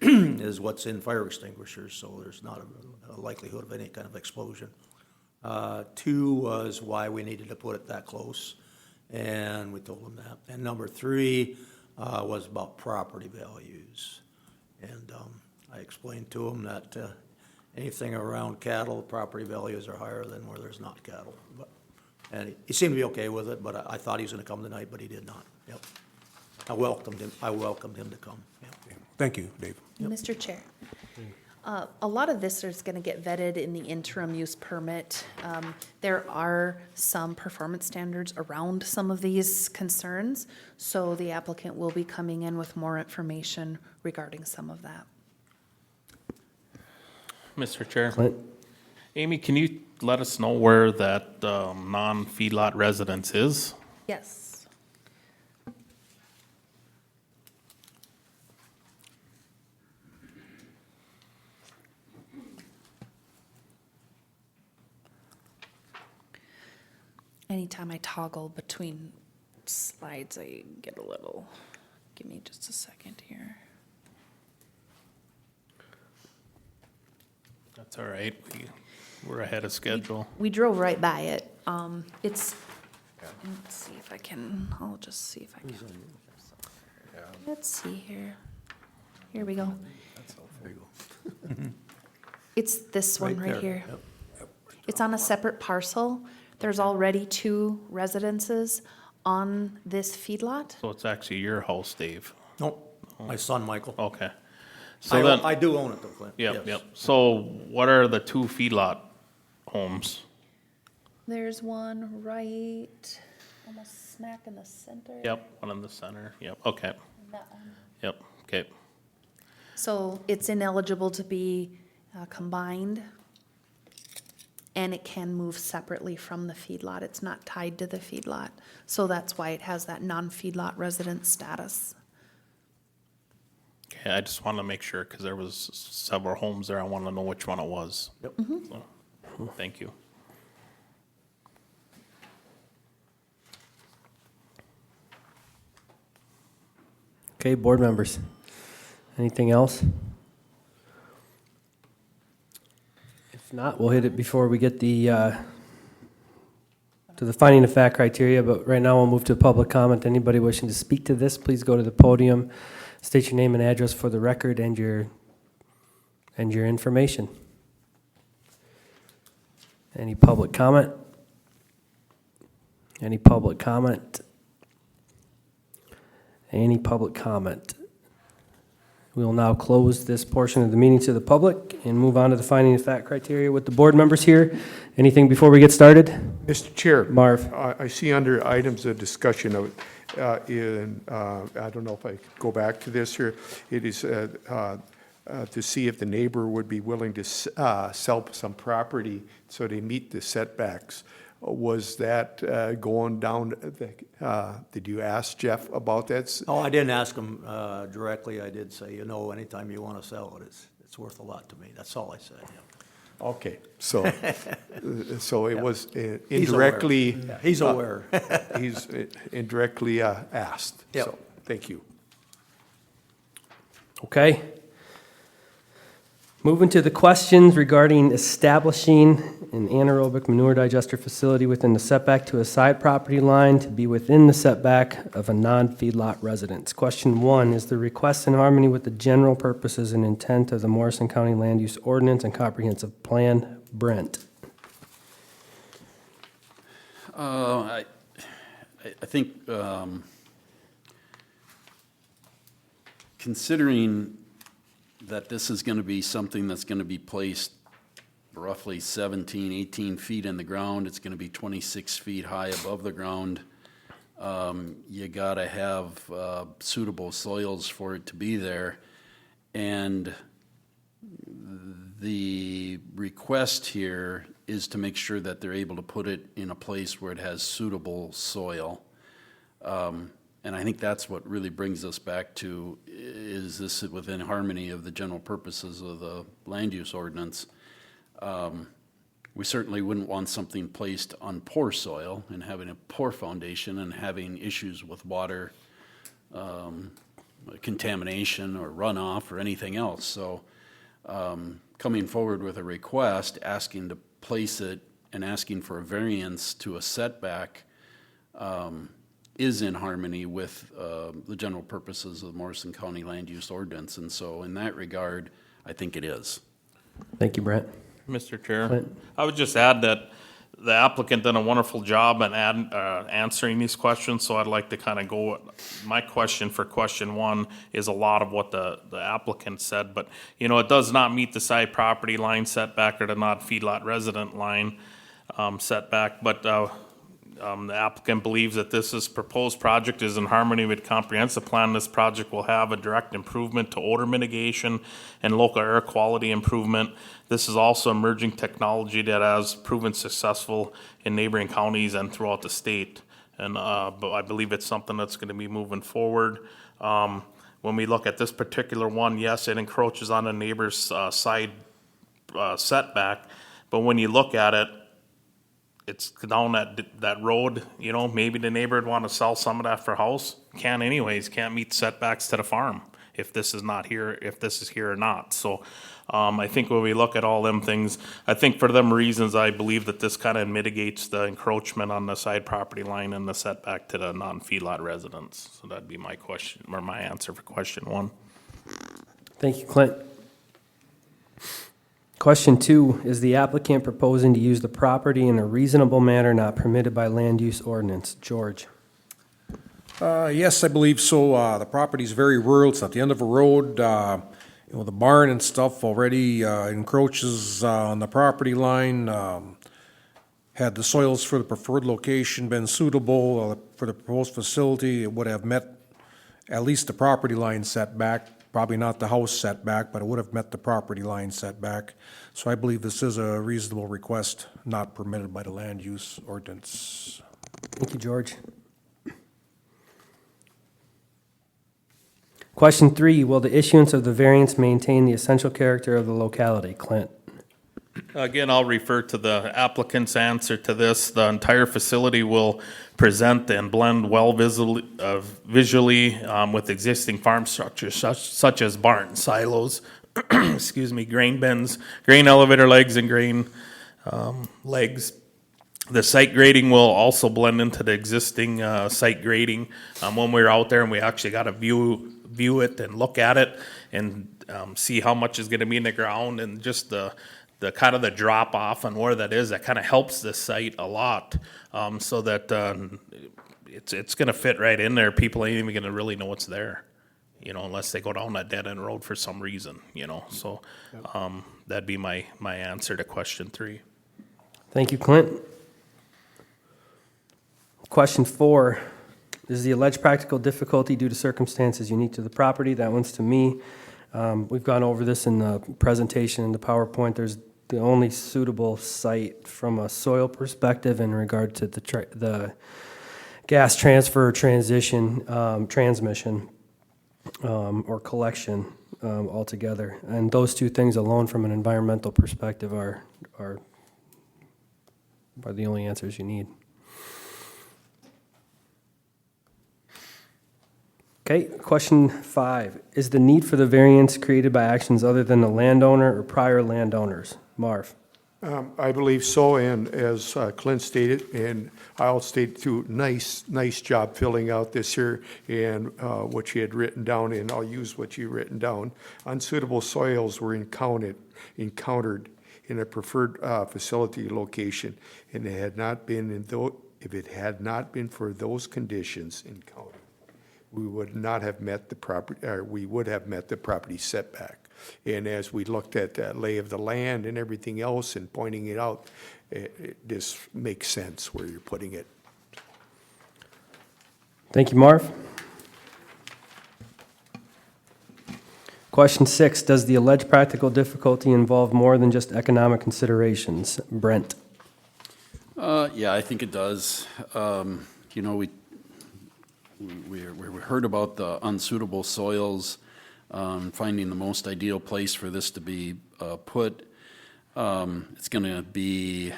is what's in fire extinguishers, so there's not a likelihood of any kind of explosion. Two was why we needed to put it that close, and we told them that. And number three was about property values. And I explained to them that anything around cattle, property values are higher than where there's not cattle. And he seemed to be okay with it, but I thought he was gonna come tonight, but he did not. Yep. I welcomed him to come. Yep. Thank you, Dave. Mr. Chair, a lot of this is going to get vetted in the interim use permit. There are some performance standards around some of these concerns, so the applicant will be coming in with more information regarding some of that. Mr. Chair. Clint? Amy, can you let us know where that non-feedlot residence is? Yes. Anytime I toggle between slides, I get a little, give me just a second here. That's all right. We're ahead of schedule. We drove right by it. Let's see if I can, I'll just see if I can. Let's see here. Here we go. There you go. It's this one right there. here. Yep. It's on a separate parcel. There's already 2 residences on this feedlot. So it's actually your house, Dave? Nope, my son, Michael. Okay. So then, I do own it though, Clint. yep, Yes. yep. So what are the 2 feedlot homes? There's one right, almost smack in the center. Yep, one in the center. Yep, okay. And that one. Yep, okay. So it's ineligible to be combined, and it can move separately from the feedlot. It's not tied to the feedlot. So that's why it has that non-feedlot resident status. Okay, I just wanted to make sure, because there was several homes there. I want to know which one it was. Yep. So, thank you. Okay, board members. Anything else? If not, we'll hit it before we get to the finding of fact criteria, but right now we'll move to public comment. Anybody wishing to speak to this, please go to the podium, state your name and address for the record and your information. Any public comment? Any public comment? Any public comment? We will now close this portion of the meeting to the public and move on to the finding of fact criteria with the board members here. Anything before we get started? Mr. Chair. Marv. I see under items of discussion of, I don't know if I could go back to this here, it is to see if the neighbor would be willing to sell some property so they meet the setbacks. Was that going down, did you ask Jeff about that? Oh, I didn't ask him directly. I did say, anytime you want to sell it, it's worth a lot to me. That's all I said, yeah. Okay, so it was He's aware. indirectly. Yeah, he's aware. He's indirectly asked. Yep. So, thank you. Okay. Moving to the questions regarding establishing an anaerobic manure digester facility within the setback to a side property line to be within the setback of a non-feedlot residence. Question 1, is the request in harmony with the general purposes and intent of the Morrison County Land Use Ordinance and Comprehensive Plan? Brent. I think considering that this is going to be something that's going to be placed roughly 17, 18 feet in the ground, it's going to be 26 feet high above the ground. You got to have suitable soils for it to be there. And the request here is to make sure that they're able to put it in a place where it has suitable soil. And I think that's what really brings us back to, is this within harmony of the general purposes of the land use ordinance? We certainly wouldn't want something placed on poor soil and having a poor foundation and having issues with water contamination or runoff or anything else. So coming forward with a request, asking to place it and asking for a variance to a setback is in harmony with the general purposes of the Morrison County Land Use Ordinance. And so in that regard, I think it is. Thank you, Brent. Mr. Chair, Clint. I would just add that the applicant did a wonderful job in answering these questions, so I'd like to kind of go, my question for question 1 is a lot of what the applicant said, but, it does not meet the side property line setback or the not feedlot resident line setback, but the applicant believes that this proposed project is in harmony with comprehensive plan. This project will have a direct improvement to odor mitigation and local air quality improvement. This is also emerging technology that has proven successful in neighboring counties and throughout the state. And but I believe it's something that's going to be moving forward. When we look at this particular one, yes, it encroaches on the neighbor's side setback, but when you look at it, it's down that road, maybe the neighbor would want to sell some of that for a house. Can't anyways, can't meet setbacks to the farm if this is not here, if this is here or not. So I think when we look at all them things, I think for them reasons, I believe that this kind of mitigates the encroachment on the side property line and the setback to the non-feedlot residents. So that'd be my question, or my answer for question 1. Thank you, Clint. Question 2, is the applicant proposing to use the property in a reasonable manner not permitted by land use ordinance? George? Yes, I believe so. The property's very rural. It's at the end of a road. The barn and stuff already encroaches on the property line. Had the soils for the preferred location been suitable for the proposed facility, it would have met at least the property line setback, probably not the house setback, but it would have met the property line setback. So I believe this is a reasonable request, not permitted by the land use ordinance. Thank you, George. Question 3, will the issuance of the variance maintain the essential character of the locality? Clint? Again, I'll refer to the applicant's answer to this. The entire facility will present and blend well visually with existing farm structures such as barns, silos, excuse me, grain bins, grain elevator legs, and grain legs. The site grading will also blend into the existing site grading. When we were out there and we actually got to view it and look at it and see how much is going to be in the ground, and just the kind of the drop off and where that is, that kind of helps this site a lot, so that it's going to fit right in there. People ain't even going to really know what's there, unless they go down that dead end road for some reason, So that'd be my answer to question 3. Thank you, Clint. Question 4, is the alleged practical difficulty due to circumstances unique to the property? That one's to me. We've gone over this in the presentation in the PowerPoint. There's the only suitable site from a soil perspective in regard to the gas transfer transmission or collection altogether. And those two things alone from an environmental perspective are the only answers you need. Okay, question 5. Is the need for the variance created by actions other than the landowner or prior landowners? Marv? I believe so, and as Clint stated, and I'll state too, nice job filling out this here and what you had written down, and I'll use what you written down. Unsuitable soils were encountered in a preferred facility location, and it had not been if it had not been for those conditions encountered, we would not have met the property, or we would have met the property setback. And as we looked at that lay of the land and everything else and pointing it out, this makes sense where you're putting it. Thank you, Marv. Question 6, does the alleged practical difficulty involve more than just economic considerations? Brent? Yeah, I think it does. We heard about the unsuitable soils, finding the most ideal place for this to be put. It's going to be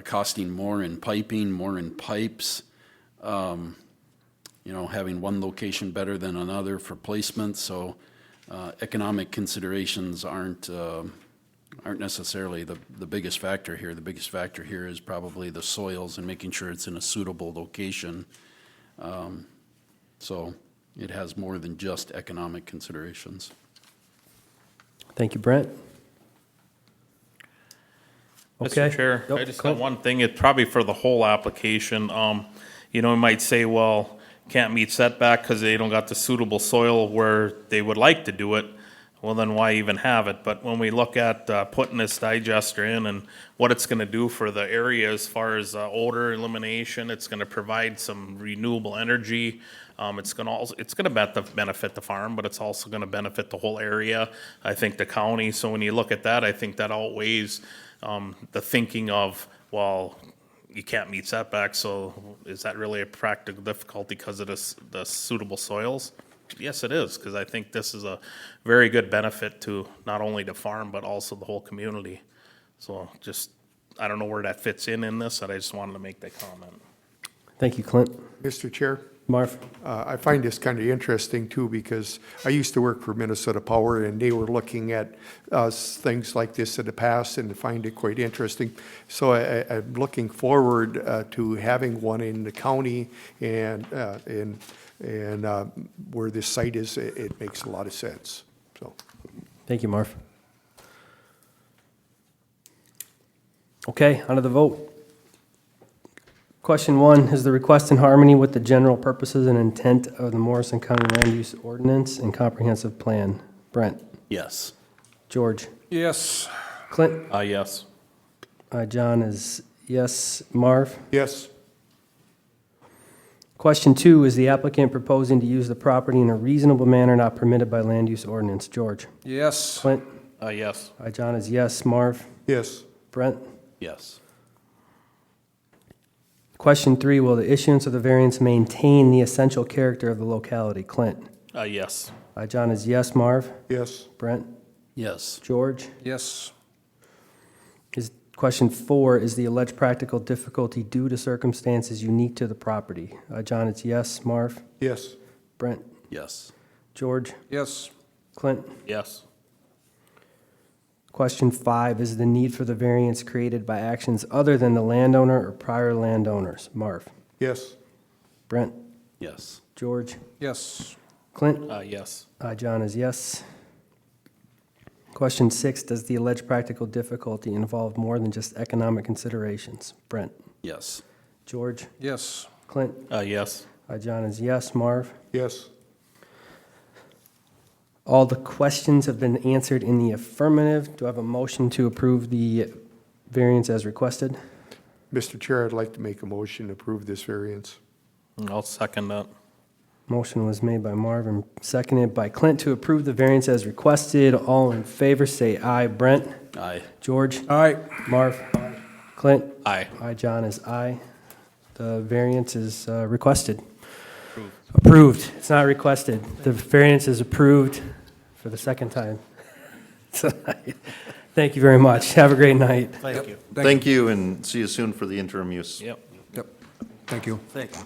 costing more in piping, more in pipes. Having one location better than another for placement. So economic considerations aren't necessarily the biggest factor here. The biggest factor here is probably the soils and making sure it's in a suitable location. So it has more than just economic considerations. Thank you, Brent. Mr. Chair, I just got one thing. It's probably for the whole application. We might say, well, can't meet setback because they don't got the suitable soil where they would like to do it. Well, then why even have it? But when we look at putting this digester in and what it's going to do for the area as far as odor elimination, it's going to provide some renewable energy. It's going to benefit the farm, but it's also going to benefit the whole area. I think the county. So when you look at that, I think that outweighs the thinking of, well, you can't meet setbacks. So is that really a practical difficulty because of the suitable soils? Yes, it is, because I think this is a very good benefit to not only the farm, but also the whole community. So I don't know where that fits in this, but I just wanted to make that comment. Thank you, Clint. Mr. Chair? Marv? I find this kind of interesting too, because I used to work for Minnesota Power, and they were looking at things like this in the past, and I find it quite interesting. So I'm looking forward to having one in the county and where this site is. It makes a lot of sense. So, thank you, Marv. Okay, on to the vote. Question 1, is the request in harmony with the general purposes and intent of the Morrison County Land Use Ordinance and Comprehensive Plan? Brent? Yes. George? Yes. Clint? Yes. John is yes. Marv? Yes. Question 2, is the applicant proposing to use the property in a reasonable manner not permitted by land use ordinance? George? Yes. Clint? Yes. John is yes. Marv? Yes. Brent? Yes. Question 3, will the issuance of the variance maintain the essential character of the locality? Clint? Yes. John is yes. Marv? Yes. Brent? Yes. George? Yes. Question 4, is the alleged practical difficulty due to circumstances unique to the property? John is yes. Marv? Yes. Brent? Yes. George? Yes. Clint? Yes. Question 5, is the need for the variance created by actions other than the landowner or prior landowners? Marv? Yes. Brent? Yes. George? Yes. Clint? Yes. John is yes. Question 6, does the alleged practical difficulty involve more than just economic considerations? Brent? Yes. George? Yes. Clint? Yes. John is yes. Marv? Yes. All the questions have been answered in the affirmative. Do I have a motion to approve the variance as requested? Mr. Chair, I'd like to make a motion to approve this variance. I'll second that. Motion was made by Marv and seconded by Clint to approve the variance as requested. All in favor, say aye. Brent? Aye. George? Aye. Marv? Clint? Aye. John is aye. The variance is requested. Approved. It's not requested. The variance is approved for the second time. Thank you very much. Have a great night. Thank you. Thank you, and see you soon for the interim use. Yep. Yep. Thank you. Thank you.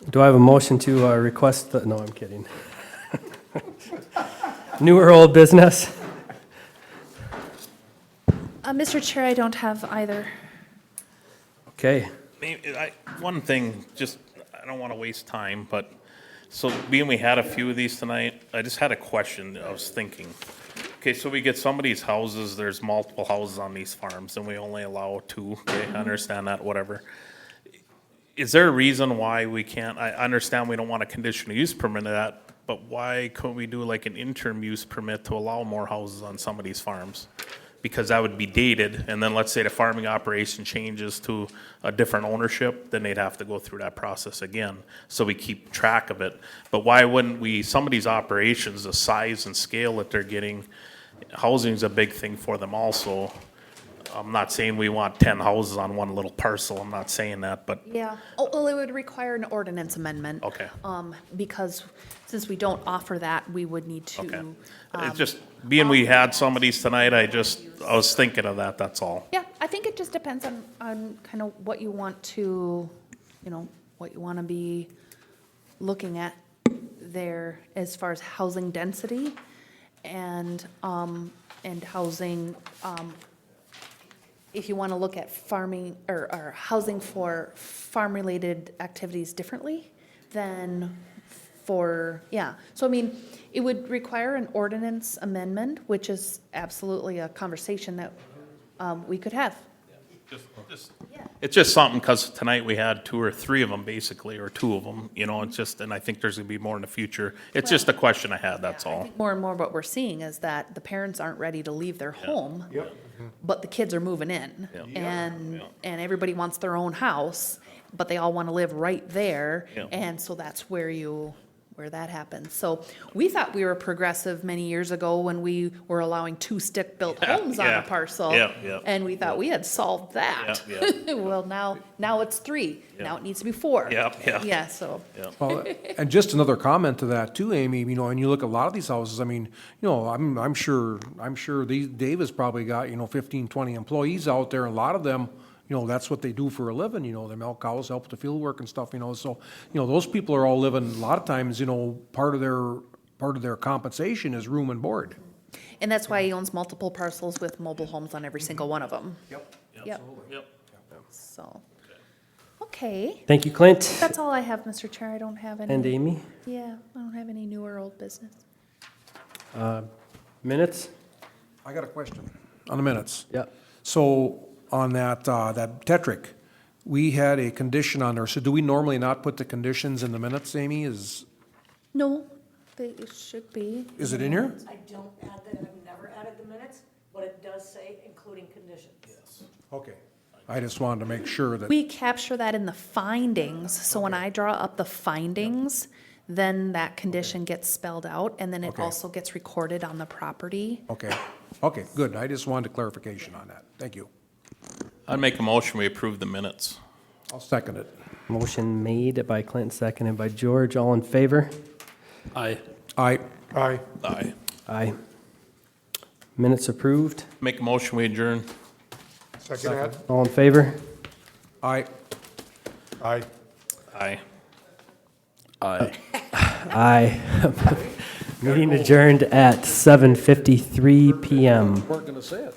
Do I have a motion to request the, no, I'm kidding. New or old business? Mr. Chair, I don't have either. Okay. One thing, just, I don't want to waste time, but, so being we had a few of these tonight, I just had a question. I was thinking, okay, so we get somebody's houses, there's multiple houses on these farms, and we only allow 2, okay, I understand that, whatever. Is there a reason why we can't, I understand we don't want a conditional use permit of that, but why couldn't we do like an interim use permit to allow more houses on some of these farms? Because that would be dated, and then let's say the farming operation changes to a different ownership, then they'd have to go through that process again, so we keep track of it. But why wouldn't we, some of these operations, the size and scale that they're getting, housing's a big thing for them also. I'm not saying we want 10 houses on one little parcel, I'm not saying that, but, Yeah, oh, well, it would require an ordinance amendment. Okay. Because since we don't offer that, we would need to. okay. It's just, being we had some of these tonight, I was thinking of that, that's all. Yeah, I think it just depends on kind of what you want to, what you want to be looking at there as far as housing density and housing, if you want to look at farming or housing for farm-related activities differently than for, yeah. So I mean, it would require an ordinance amendment, which is absolutely a conversation that we could have. It's just something, because tonight we had 2 or 3 of them, basically, or 2 of them, it's just, and I think there's gonna be more in the future. It's just a question I had, that's all. More and more what we're seeing is that the parents aren't ready to leave their home, but the kids are moving in. Yeah. And everybody wants their own house, but they all want to live right there. Yeah. And so that's where that happens. So we thought we were progressive many years ago when we were allowing 2 stick-built homes on Yeah. a parcel. Yeah. And we thought we had solved that. Yeah. Well, now it's 3. Yeah. Now it needs to be 4. Yeah. Yeah, so. Well, and just another comment to that too, Amy, and you look at a lot of these houses, I mean, I'm sure Dave has probably got, 15, 20 employees out there, and a lot of them, that's what they do for a living, they milk cows, help with the field work and stuff, so, those people are all living, a lot of times, part of their compensation is room and board. And that's why he owns multiple parcels with mobile homes on every single one of them. Yep. Yep. Yep. So, okay. Thank you, Clint. That's all I have, Mr. Chair. I don't have any. And Amy? Yeah, I don't have any new or old business. Minutes? I got a question. on the minutes. Yep. So on that, that Tetrick, we had a condition on there. So do we normally not put the conditions in the minutes, Amy? No, it should be. Is it in here? I don't add that, I've never added the minutes, but it does say including conditions. Yes. Okay. I just wanted to make sure that, We capture that in the findings, so when I draw up the findings, then that condition gets spelled out, and then it Okay. also gets recorded on the property. okay, okay, good. I just wanted clarification on that. Thank you. I'd make a motion, we approve the minutes. I'll second it. Motion made by Clint, seconded by George. All in favor? Aye. Aye. Aye. Aye. Aye. Minutes approved. Make a motion, we adjourn. Second that? All in favor? Aye. Aye. Aye. Aye. Aye. Meeting adjourned at 7:53 PM. Weren't gonna say it.